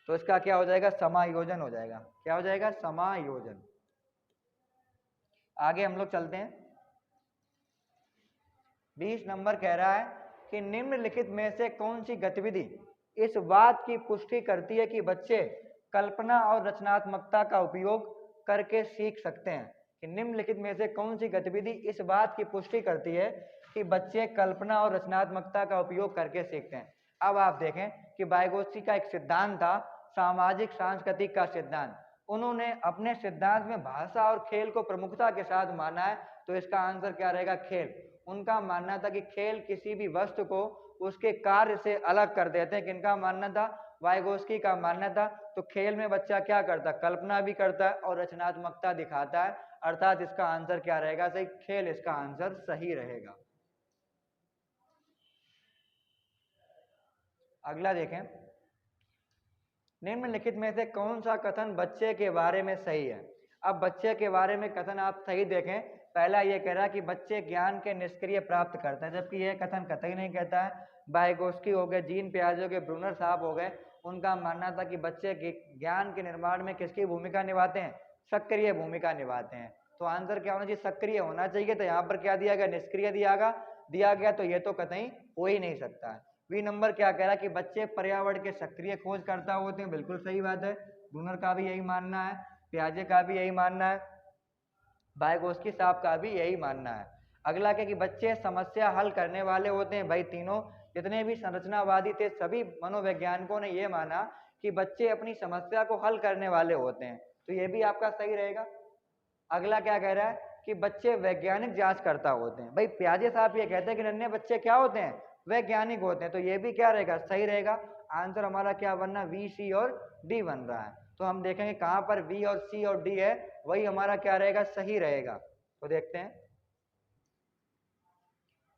तो इसका क्या हो जाएगा, समायोजन हो जाएगा। क्या हो जाएगा, समायोजन। आगे हम लोग चलते हैं। 20 नंबर कह रहा है कि निम्नलिखित में से कौन सी गतिविधि इस बात की पुष्टि करती है कि बच्चे कल्पना और रचनात्मकता का उपयोग करके सीख सकते हैं। कि निम्नलिखित में से कौन सी गतिविधि इस बात की पुष्टि करती है कि बच्चे कल्पना और रचनात्मकता का उपयोग करके सीखते हैं। अब आप देखें कि वाइगोत्स्की का एक सिद्धांत था, सामाजिक सांस्कृतिक का सिद्धांत। उन्होंने अपने सिद्धांत में भाषा और खेल को प्रमुखता के साथ माना है। तो इसका आंसर क्या रहेगा, खेल। उनका मानना था कि खेल किसी भी वस्तु को उसके कार्य से अलग कर देते हैं। किनका मानना था, वाइगोस्की का मानना था। तो खेल में बच्चा क्या करता है, कल्पना भी करता है और रचनात्मकता दिखाता है, अर्थात इसका आंसर क्या रहेगा, सही खेल इसका आंसर सही रहेगा। अगला देखें, निम्नलिखित में से कौन सा कथन बच्चे के बारे में सही है। अब बच्चे के बारे में कथन आप सही देखें, पहला ये कह रहा है कि बच्चे ज्ञान के निष्क्रिय प्राप्त करते हैं, जबकि यह कथन कतई नहीं कहता है। वाइगोस्की हो गए, जीन पियाजे हो गए, ब्रूनर साहब हो गए, उनका मानना था कि बच्चे ज्ञान के निर्माण में किसकी भूमिका निभाते हैं, सक्रिय भूमिका निभाते हैं। तो आंसर क्या होना चाहिए, सक्रिय होना चाहिए। तो यहाँ पर क्या दिया गया, निष्क्रिय दिया गया, तो ये तो कतई हो ही नहीं सकता है। बी नंबर क्या कह रहा है कि बच्चे पर्यावरण के सक्रिय खोजकर्ता होते हैं, बिल्कुल सही बात है, ब्रूनर का भी यही मानना है, पियाजे का भी यही मानना है, वाइगोस्की साहब का भी यही मानना है। अगला क्या कि बच्चे समस्या हल करने वाले होते हैं। भाई तीनों जितने भी संरचनावादी थे, सभी मनोवैज्ञानिकों ने यह माना कि बच्चे अपनी समस्या को हल करने वाले होते हैं, तो ये भी आपका सही रहेगा। अगला क्या कह रहा है कि बच्चे वैज्ञानिक जांचकर्ता होते हैं। भाई पियाजे साहब ये कहते हैं कि नन्हे बच्चे क्या होते हैं, वैज्ञानिक होते हैं, तो ये भी क्या रहेगा, सही रहेगा। आंसर हमारा क्या बनना, बी, सी और डी बन रहा है। तो हम देखेंगे कहां पर बी और सी और डी है, वही हमारा क्या रहेगा, सही रहेगा। तो देखते हैं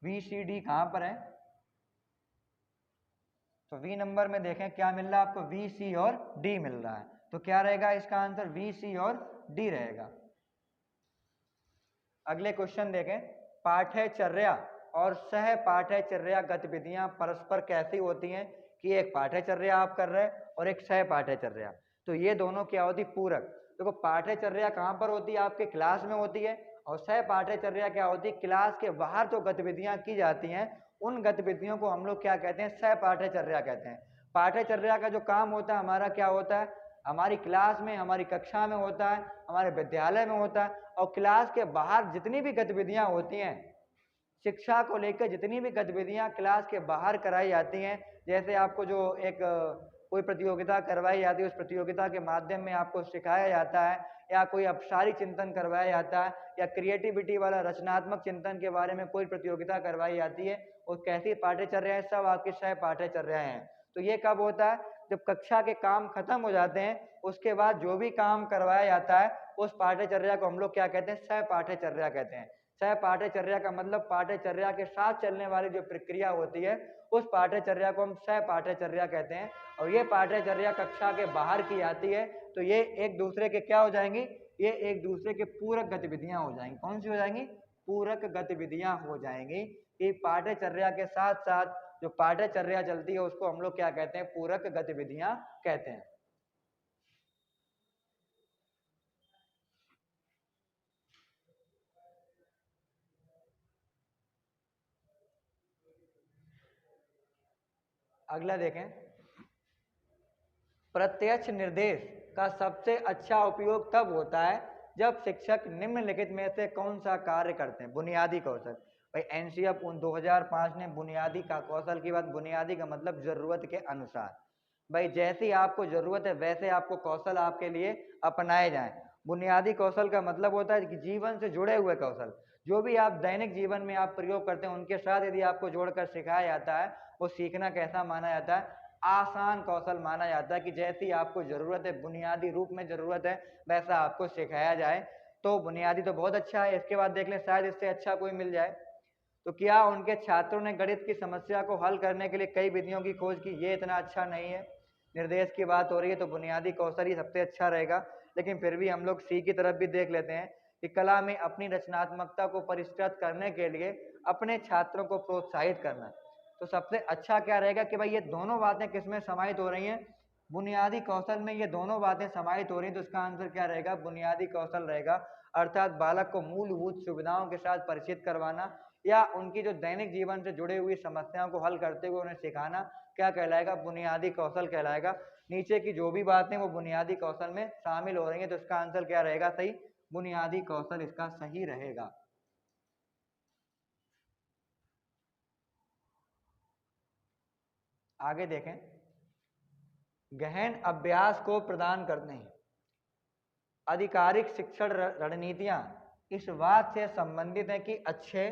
बी सी डी कहां पर है। तो बी नंबर में देखें क्या मिल रहा है आपको, बी सी और डी मिल रहा है। तो क्या रहेगा इसका आंसर, बी सी और डी रहेगा। अगले क्वेश्चन देखें, पाठ्यचर्या और सह पाठ्यचर्या गतिविधियां परस्पर कैसी होती हैं कि एक पाठ्यचर्या आप कर रहे हैं और एक सह पाठ्यचर्या, तो ये दोनों क्या होती, पूरक। देखो पाठ्यचर्या कहां पर होती है, आपके क्लास में होती है, और सह पाठ्यचर्या क्या होती है, क्लास के बाहर जो गतिविधियां की जाती हैं उन गतिविधियों को हम लोग क्या कहते हैं, सह पाठ्यचर्या कहते हैं। पाठ्यचर्या का जो काम होता है हमारा क्या होता है, हमारी क्लास में, हमारी कक्षा में होता है, हमारे विद्यालय में होता है, और क्लास के बाहर जितनी भी गतिविधियां होती हैं, शिक्षा को लेकर जितनी भी गतिविधियां क्लास के बाहर कराई जाती हैं, जैसे आपको जो एक कोई प्रतियोगिता करवाई जाती है, उस प्रतियोगिता के माध्यम में आपको सिखाया जाता है, या कोई अपसारी चिंतन करवाया जाता है, या क्रिएटिविटी वाला रचनात्मक चिंतन के बारे में कोई प्रतियोगिता करवाई जाती है, और कैसी पाठ्यचर्या है, सब आपकी सह पाठ्यचर्याएं हैं। तो ये कब होता है, जब कक्षा के काम खत्म हो जाते हैं, उसके बाद जो भी काम करवाया जाता है उस पाठ्यचर्या को हम लोग क्या कहते हैं, सह पाठ्यचर्या कहते हैं। सह पाठ्यचर्या का मतलब पाठ्यचर्या के साथ चलने वाली जो प्रक्रिया होती है उस पाठ्यचर्या को हम सह पाठ्यचर्या कहते हैं। और ये पाठ्यचर्या कक्षा के बाहर की जाती है, तो ये एक दूसरे के क्या हो जाएंगी, ये एक दूसरे के पूरक गतिविधियां हो जाएंगी। कौन सी हो जाएंगी, पूरक गतिविधियां हो जाएंगी। कि पाठ्यचर्या के साथ साथ जो पाठ्यचर्या चलती है उसको हम लोग क्या कहते हैं, पूरक गतिविधियां कहते हैं। अगला देखें, प्रत्यक्ष निर्देश का सबसे अच्छा उपयोग तब होता है जब शिक्षक निम्नलिखित में से कौन सा कार्य करते हैं। बुनियादी कौशल, भाई एनसीएफ 2005 ने बुनियादी का कौशल की बात, बुनियादी का मतलब जरूरत के अनुसार, भाई जैसी आपको जरूरत है वैसे आपको कौशल आपके लिए अपनाए जाएं। बुनियादी कौशल का मतलब होता है कि जीवन से जुड़े हुए कौशल, जो भी आप दैनिक जीवन में आप प्रयोग करते हैं उनके साथ यदि आपको जोड़कर सिखाया जाता है, वो सीखना कैसा माना जाता है, आसान कौशल माना जाता है। कि जैसी आपको जरूरत है, बुनियादी रूप में जरूरत है, वैसा आपको सिखाया जाए। तो बुनियादी तो बहुत अच्छा है। इसके बाद देख लें शायद इससे अच्छा कोई मिल जाए। तो क्या उनके छात्रों ने गणित की समस्या को हल करने के लिए कई विधियों की खोज की, ये इतना अच्छा नहीं है। निर्देश की बात हो रही है तो बुनियादी कौशल ही सबसे अच्छा रहेगा। लेकिन फिर भी हम लोग सी की तरफ भी देख लेते हैं कि कला में अपनी रचनात्मकता को परिष्कृत करने के लिए अपने छात्रों को प्रोत्साहित करना। तो सबसे अच्छा क्या रहेगा कि भाई ये दोनों बातें किसमें समाहित हो रही हैं, बुनियादी कौशल में ये दोनों बातें समाहित हो रही हैं। तो इसका आंसर क्या रहेगा, बुनियादी कौशल रहेगा। अर्थात बालक को मूलभूत सुविधाओं के साथ परिचित करवाना या उनकी जो दैनिक जीवन से जुड़ी हुई समस्याओं को हल करते हुए उन्हें सिखाना क्या कहलाएगा, बुनियादी कौशल कहलाएगा। नीचे की जो भी बातें वो बुनियादी कौशल में शामिल हो रही हैं, तो इसका आंसर क्या रहेगा, सही बुनियादी कौशल इसका सही रहेगा। आगे देखें, गहन अभ्यास को प्रदान करते हैं। आधिकारिक शिक्षण रणनीतियां इस बात से संबंधित है कि अच्छे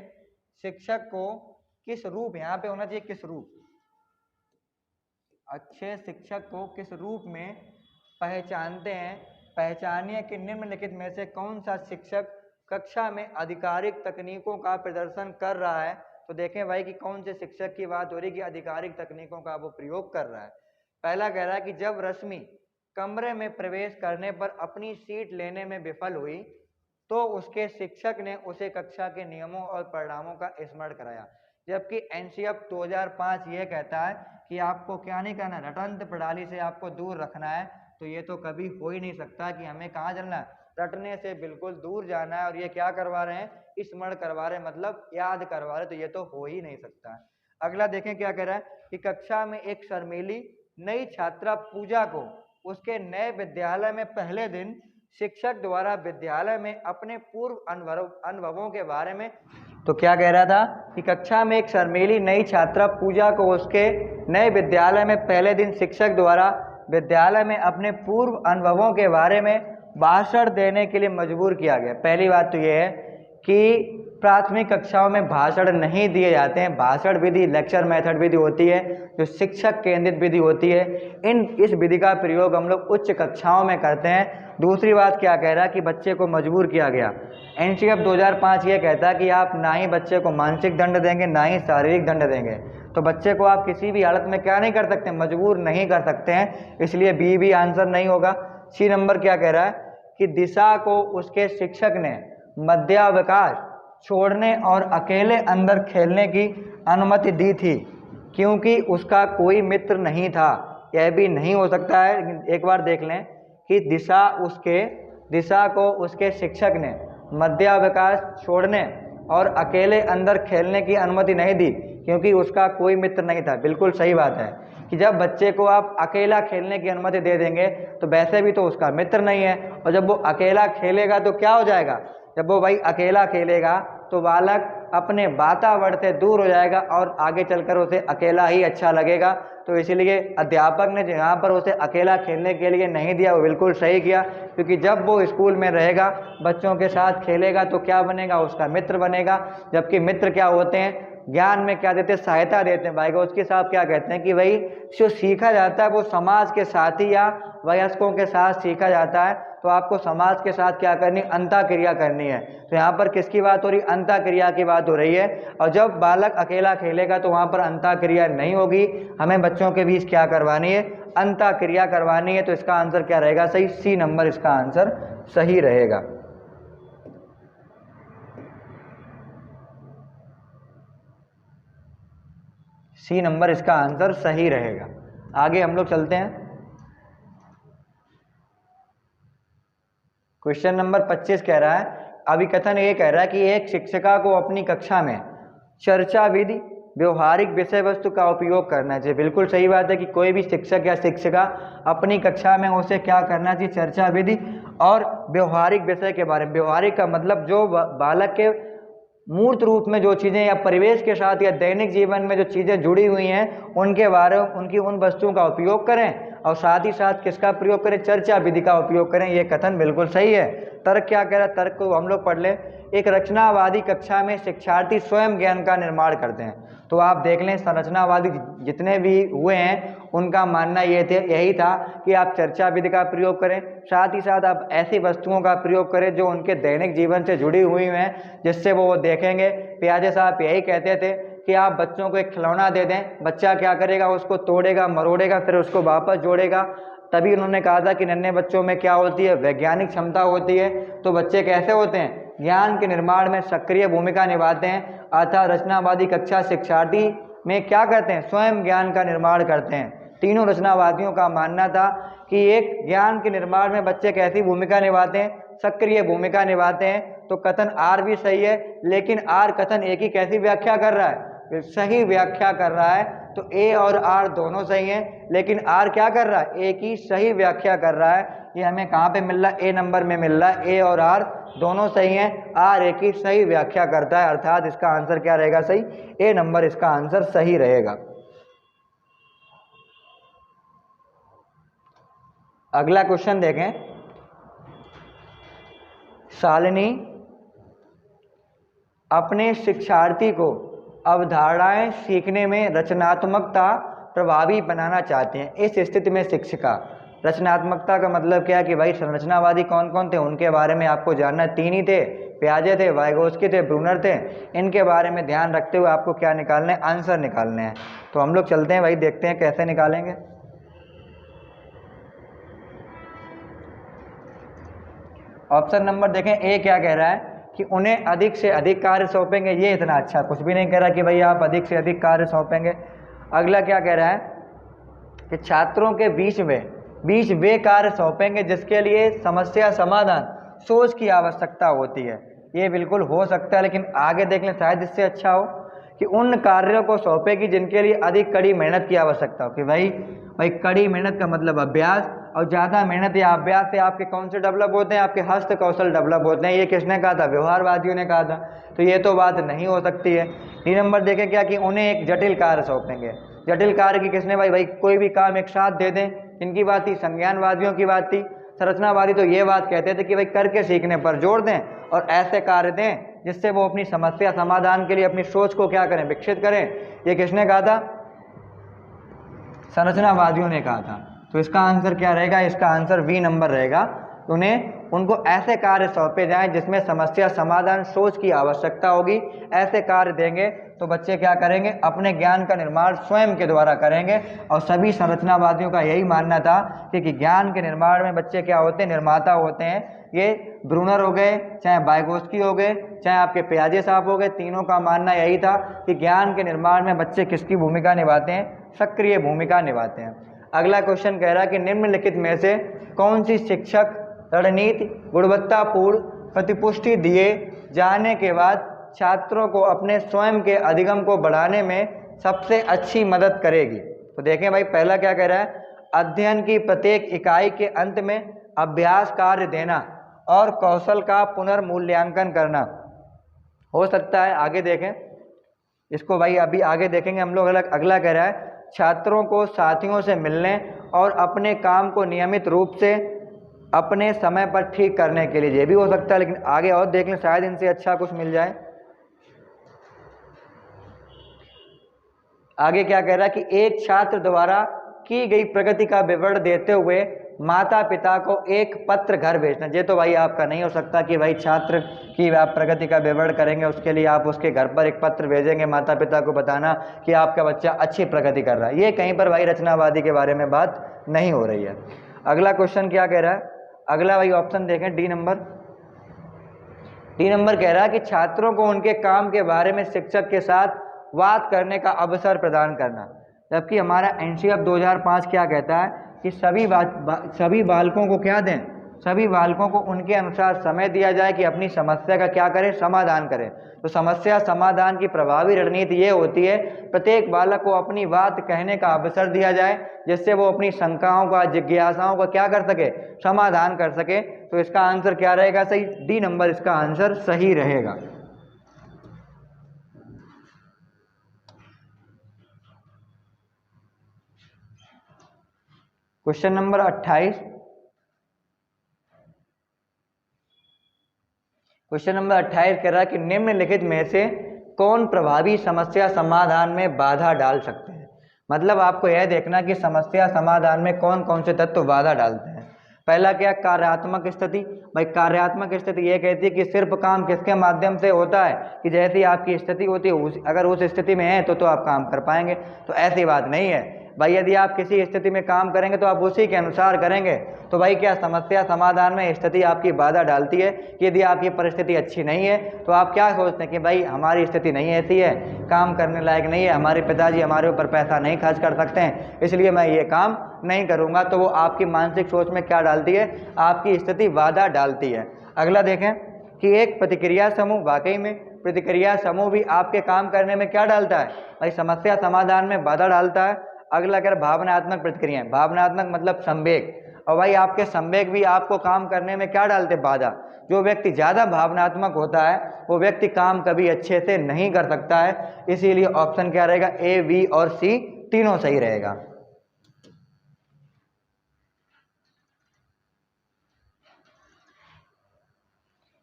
शिक्षक को किस रूप, यहां पे होना चाहिए किस रूप, अच्छे शिक्षक को किस रूप में पहचानते हैं? पहचानिए कि निम्नलिखित में से कौन सा शिक्षक कक्षा में आधिकारिक तकनीकों का प्रदर्शन कर रहा है। तो देखें भाई कि कौन से शिक्षक की बात हो रही है कि आधिकारिक तकनीकों का वो प्रयोग कर रहा है। पहला कह रहा है कि जब रश्मि कमरे में प्रवेश करने पर अपनी सीट लेने में विफल हुई तो उसके शिक्षक ने उसे कक्षा के नियमों और परिणामों का स्मरण कराया। जबकि एनसीएफ 2005 ये कहता है कि आपको क्या नहीं करना, रटंत प्रणाली से आपको दूर रखना है। तो ये तो कभी हो ही नहीं सकता कि हमें कहाँ चलना है, रटने से बिल्कुल दूर जाना है। और ये क्या करवा रहे हैं, स्मरण करवा रहे हैं, मतलब याद करवा रहे हैं। तो ये तो हो ही नहीं सकता है। अगला देखें क्या कह रहा है कि कक्षा में एक शर्मीली नई छात्रा पूजा को उसके नए विद्यालय में पहले दिन शिक्षक द्वारा विद्यालय में अपने पूर्व अनुभवों के बारे में, तो क्या कह रहा था कि कक्षा में एक शर्मीली नई छात्रा पूजा को उसके नए विद्यालय में पहले दिन शिक्षक द्वारा विद्यालय में अपने पूर्व अनुभवों के बारे में भाषण देने के लिए मजबूर किया गया। पहली बात तो यह है कि प्राथमिक कक्षाओं में भाषण नहीं दिए जाते हैं। भाषण विधि लेक्चर मेथड विधि होती है जो शिक्षक केंद्रित विधि होती है। इस विधि का प्रयोग हम लोग उच्च कक्षाओं में करते हैं। दूसरी बात क्या कह रहा है कि बच्चे को मजबूर किया गया। एनसीएफ 2005 ये कहता है कि आप ना ही बच्चे को मानसिक दंड देंगे ना ही शारीरिक दंड देंगे। तो बच्चे को आप किसी भी हालत में क्या नहीं कर सकते, मजबूर नहीं कर सकते हैं। इसलिए बी भी आंसर नहीं होगा। सी नंबर क्या कह रहा है कि दिशा को उसके शिक्षक ने मध्यावकाश छोड़ने और अकेले अंदर खेलने की अनुमति दी थी क्योंकि उसका कोई मित्र नहीं था। यह भी नहीं हो सकता है। एक बार देख लें कि दिशा को उसके शिक्षक ने मध्यावकाश छोड़ने और अकेले अंदर खेलने की अनुमति नहीं दी क्योंकि उसका कोई मित्र नहीं था। बिल्कुल सही बात है कि जब बच्चे को आप अकेला खेलने की अनुमति दे देंगे तो वैसे भी तो उसका मित्र नहीं है, और जब वो अकेला खेलेगा तो क्या हो जाएगा, जब वो भाई अकेला खेलेगा तो बालक अपने वातावरण से दूर हो जाएगा और आगे चलकर उसे अकेला ही अच्छा लगेगा। तो इसीलिए अध्यापक ने यहाँ पर उसे अकेला खेलने के लिए नहीं दिया, वो बिल्कुल सही किया। क्योंकि जब वो स्कूल में रहेगा, बच्चों के साथ खेलेगा तो क्या बनेगा, उसका मित्र बनेगा। जबकि मित्र क्या होते हैं, ज्ञान में क्या देते हैं, सहायता देते हैं। भाई उसके साथ क्या कहते हैं कि भाई जो सीखा जाता है वो समाज के साथी या वयस्कों के साथ सीखा जाता है। तो आपको समाज के साथ क्या करनी, अंतःक्रिया करनी है। तो यहाँ पर किसकी बात हो रही, अंतःक्रिया की बात हो रही है। और जब बालक अकेला खेलेगा तो वहाँ पर अंतःक्रिया नहीं होगी। हमें बच्चों के बीच क्या करवानी है, अंतःक्रिया करवानी है। तो इसका आंसर क्या रहेगा, सही सी नंबर इसका आंसर सही रहेगा। सी नंबर इसका आंसर सही रहेगा। आगे हम लोग चलते हैं। क्वेश्चन नंबर 25 कह रहा है, अभिकथन ये कह रहा है कि एक शिक्षिका को अपनी कक्षा में चर्चा विधि व्यवहारिक विषय वस्तु का उपयोग करना चाहिए। बिल्कुल सही बात है कि कोई भी शिक्षक या शिक्षिका अपनी कक्षा में उसे क्या करना चाहिए, चर्चा विधि और व्यवहारिक विषय के बारे में। व्यवहारिक का मतलब जो बालक के मूर्त रूप में जो चीज़ें या परिवेश के साथ या दैनिक जीवन में जो चीज़ें जुड़ी हुई हैं उनके बारे में, उनकी उन वस्तुओं का उपयोग करें। और साथ ही साथ किसका प्रयोग करें, चर्चा विधि का उपयोग करें। ये कथन बिल्कुल सही है। तर्क क्या कह रहा है, तर्क को हम लोग पढ़ लें। एक रचनावादी कक्षा में शिक्षार्थी स्वयं ज्ञान का निर्माण करते हैं। तो आप देख लें, संरचनावादी जितने भी हुए हैं उनका मानना यही था कि आप चर्चा विधि का प्रयोग करें, साथ ही साथ आप ऐसी वस्तुओं का प्रयोग करें जो उनके दैनिक जीवन से जुड़ी हुई हैं, जिससे वो देखेंगे। पियाजे साहब यही कहते थे कि आप बच्चों को एक खिलौना दे दें, बच्चा क्या करेगा, उसको तोड़ेगा, मरोड़ेगा, फिर उसको वापस जोड़ेगा। तभी उन्होंने कहा था कि नन्हे बच्चों में क्या होती है, वैज्ञानिक क्षमता होती है। तो बच्चे कैसे होते हैं, ज्ञान के निर्माण में सक्रिय भूमिका निभाते हैं। अतः रचनावादी कक्षा शिक्षार्थी में क्या करते हैं, स्वयं ज्ञान का निर्माण करते हैं। तीनों रचनावादियों का मानना था कि एक ज्ञान के निर्माण में बच्चे कैसी भूमिका निभाते हैं, सक्रिय भूमिका निभाते हैं। तो कथन आर भी सही है, लेकिन आर कथन एक ही कैसी व्याख्या कर रहा है, सही व्याख्या कर रहा है। तो ए और आर दोनों सही हैं, लेकिन आर क्या कर रहा है, ए की सही व्याख्या कर रहा है। ये हमें कहाँ पे मिल रहा है, ए नंबर में मिल रहा है। ए और आर दोनों सही हैं, आर ए की सही व्याख्या करता है, अर्थात इसका आंसर क्या रहेगा, सही ए नंबर इसका आंसर सही रहेगा। अगला क्वेश्चन देखें। शालिनी अपने शिक्षार्थी को अवधारणाएं सीखने में रचनात्मकता प्रभावी बनाना चाहते हैं। इस स्थिति में शिक्षिका, रचनात्मकता का मतलब क्या है कि भाई संरचनावादी कौन कौन थे उनके बारे में आपको जानना। तीन ही थे, पियाजे थे, वाइगोत्स्की थे, ब्रूनर थे। इनके बारे में ध्यान रखते हुए आपको क्या निकालना है, आंसर निकालने हैं। तो हम लोग चलते हैं भाई, देखते हैं कैसे निकालेंगे। ऑप्शन नंबर देखें, ए क्या कह रहा है कि उन्हें अधिक से अधिक कार्य सौंपेंगे। ये इतना अच्छा कुछ भी नहीं कह रहा कि भाई आप अधिक से अधिक कार्य सौंपेंगे। अगला क्या कह रहा है कि छात्रों के बीच वे कार्य सौंपेंगे जिसके लिए समस्या समाधान सोच की आवश्यकता होती है। ये बिल्कुल हो सकता है, लेकिन आगे देख लें शायद इससे अच्छा हो कि उन कार्यों को सौंपेगी जिनके लिए अधिक कड़ी मेहनत की आवश्यकता हो। कि भाई कड़ी मेहनत का मतलब अभ्यास, और ज़्यादा मेहनत या अभ्यास से आपके कौन से डेवलप होते हैं, आपके हस्त कौशल डेवलप होते हैं। ये किसने कहा था, व्यवहारवादियों ने कहा था। तो ये तो बात नहीं हो सकती है। डी नंबर देखें क्या कि उन्हें एक जटिल कार्य सौंपेंगे। जटिल कार्य की किसने, भाई कोई भी काम एक साथ दे दें। इनकी बात थी, संज्ञानवादियों की बात थी। संरचनावादी तो ये बात कहते थे कि भाई करके सीखने पर जोर दें और ऐसे कार्य दें जिससे वो अपनी समस्या समाधान के लिए अपनी सोच को क्या करें, विकसित करें। ये किसने कहा था, संरचनावादियों ने कहा था। तो इसका आंसर क्या रहेगा, इसका आंसर बी नंबर रहेगा। उनको ऐसे कार्य सौंपे जाएं जिसमें समस्या समाधान सोच की आवश्यकता होगी। ऐसे कार्य देंगे तो बच्चे क्या करेंगे, अपने ज्ञान का निर्माण स्वयं के द्वारा करेंगे। और सभी संरचनावादियों का यही मानना था कि ज्ञान के निर्माण में बच्चे क्या होते हैं, निर्माता होते हैं। ये ब्रूनर हो गए, चाहे वाइगोत्स्की हो गए, चाहे आपके पियाजे साहब हो गए, तीनों का मानना यही था कि ज्ञान के निर्माण में बच्चे किसकी भूमिका निभाते हैं, सक्रिय भूमिका निभाते हैं। अगला क्वेश्चन कह रहा है कि निम्नलिखित में से कौन सी शिक्षक रणनीति गुणवत्तापूर्ण प्रतिपुष्टि दिए जाने के बाद छात्रों को अपने स्वयं के अधिगम को बढ़ाने में सबसे अच्छी मदद करेगी। तो देखें भाई, पहला क्या कह रहा है, अध्ययन की प्रत्येक इकाई के अंत में अभ्यास कार्य देना और कौशल का पुनर्मूल्यांकन करना हो सकता है। आगे देखें इसको भाई, अभी आगे देखेंगे हम लोग। अगला कह रहा है छात्रों को साथियों से मिलने और अपने काम को नियमित रूप से अपने समय पर ठीक करने के लिए। ये भी हो सकता है, लेकिन आगे और देख लें शायद इनसे अच्छा कुछ मिल जाए। आगे क्या कह रहा है कि एक छात्र द्वारा की गई प्रगति का विवरण देते हुए माता पिता को एक पत्र घर भेजना। ये तो भाई आपका नहीं हो सकता कि भाई छात्र की आप प्रगति का विवरण करेंगे, उसके लिए आप उसके घर पर एक पत्र भेजेंगे माता पिता को बताना कि आपका बच्चा अच्छी प्रगति कर रहा है। ये कहीं पर भाई रचनावादी के बारे में बात नहीं हो रही है। अगला क्वेश्चन क्या कह रहा है, अगला भाई ऑप्शन देखें, डी नंबर कह रहा है कि छात्रों को उनके काम के बारे में शिक्षक के साथ बात करने का अवसर प्रदान करना। जबकि हमारा एनसीएफ 2005 क्या कहता है कि सभी बालकों को क्या दें, सभी बालकों को उनके अनुसार समय दिया जाए कि अपनी समस्या का क्या करें, समाधान करें। तो समस्या समाधान की प्रभावी रणनीति ये होती है, प्रत्येक बालक को अपनी बात कहने का अवसर दिया जाए जिससे वो अपनी शंकाओं का, जिज्ञासाओं का क्या कर सके, समाधान कर सके। तो इसका आंसर क्या रहेगा, सही, डी नंबर इसका आंसर सही रहेगा। क्वेश्चन नंबर 28, क्वेश्चन नंबर 28 कह रहा है कि निम्नलिखित में से कौन प्रभावी समस्या समाधान में बाधा डाल सकते हैं। मतलब आपको यह देखना कि समस्या समाधान में कौन कौन से तत्व बाधा डालते हैं। पहला क्या, कार्यात्मक स्थिति। भाई कार्यात्मक स्थिति ये कहती है कि सिर्फ काम किसके माध्यम से होता है, कि जैसी आपकी स्थिति होती है अगर उस स्थिति में है तो आप काम कर पाएंगे। तो ऐसी बात नहीं है भाई, यदि आप किसी स्थिति में काम करेंगे तो आप उसी के अनुसार करेंगे। तो भाई क्या समस्या समाधान में स्थिति आपकी बाधा डालती है कि यदि आपकी परिस्थिति अच्छी नहीं है तो आप क्या सोचते हैं कि भाई हमारी स्थिति नहीं ऐसी है, काम करने लायक नहीं है, हमारे पिताजी हमारे ऊपर पैसा नहीं खर्च कर सकते हैं, इसलिए मैं ये काम नहीं करूँगा। तो वो आपकी मानसिक सोच में क्या डालती है, आपकी स्थिति बाधा डालती है। अगला देखें कि एक प्रतिक्रिया समूह, वाकई में प्रतिक्रिया समूह भी आपके काम करने में क्या डालता है, भाई समस्या समाधान में बाधा डालता है। अगला क्या, भावनात्मक प्रतिक्रियाएं। भावनात्मक मतलब संवेग, और भाई आपके संवेग भी आपको काम करने में क्या डालते, बाधा। जो व्यक्ति ज़्यादा भावनात्मक होता है वो व्यक्ति काम कभी अच्छे से नहीं कर सकता है। इसीलिए ऑप्शन क्या रहेगा, ए, बी और सी तीनों सही रहेगा।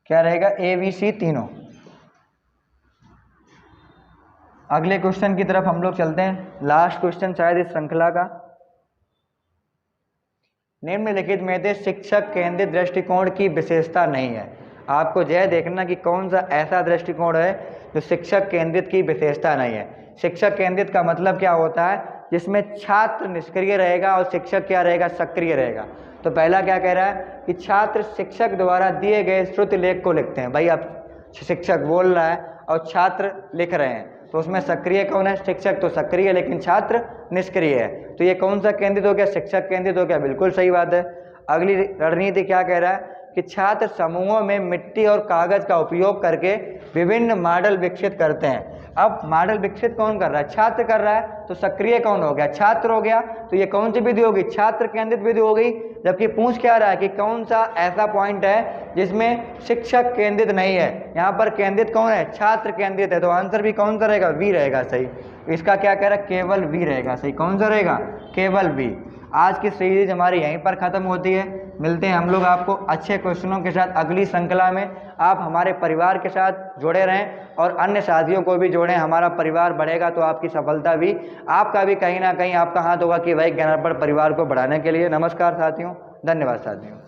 क्या रहेगा, ए, बी, सी तीनों। अगले क्वेश्चन की तरफ हम लोग चलते हैं, लास्ट क्वेश्चन शायद इस श्रृंखला का। निम्नलिखित में से शिक्षक केंद्रित दृष्टिकोण की विशेषता नहीं है। आपको यह देखना कि कौन सा ऐसा दृष्टिकोण है जो शिक्षक केंद्रित की विशेषता नहीं है। शिक्षक केंद्रित का मतलब क्या होता है, जिसमें छात्र निष्क्रिय रहेगा और शिक्षक क्या रहेगा, सक्रिय रहेगा। तो पहला क्या कह रहा है कि छात्र शिक्षक द्वारा दिए गए श्रुति लेख को लिखते हैं। भाई अब शिक्षक बोल रहा है और छात्र लिख रहे हैं, तो उसमें सक्रिय कौन है, शिक्षक तो सक्रिय है लेकिन छात्र निष्क्रिय है। तो ये कौन सा केंद्रित हो गया, शिक्षक केंद्रित हो गया, बिल्कुल सही बात है। अगली रणनीति क्या कह रहा है कि छात्र समूहों में मिट्टी और कागज का उपयोग करके विभिन्न मॉडल विकसित करते हैं। अब मॉडल विकसित कौन कर रहा है, छात्र कर रहा है, तो सक्रिय कौन हो गया, छात्र हो गया। तो ये कौन सी विधि होगी, छात्र केंद्रित विधि हो गई। जबकि पूछ क्या रहा है कि कौन सा ऐसा पॉइंट है जिसमें शिक्षक केंद्रित नहीं है, यहाँ पर केंद्रित कौन है, छात्र केंद्रित है। तो आंसर भी कौन सा रहेगा, बी रहेगा सही। इसका क्या कह रहा है, केवल बी रहेगा सही। कौन सा रहेगा, केवल बी। आज की सीरीज हमारी यहीं पर ख़त्म होती है। मिलते हैं हम लोग आपको अच्छे क्वेश्चनों के साथ अगली श्रृंखला में। आप हमारे परिवार के साथ जुड़े रहें और अन्य साथियों को भी जोड़ें। हमारा परिवार बढ़ेगा तो आपकी सफलता भी, आपका भी कहीं ना कहीं आपका हाथ होगा कि भाई ज्ञानार्पण परिवार को बढ़ाने के लिए। नमस्कार साथियों, धन्यवाद साथियों।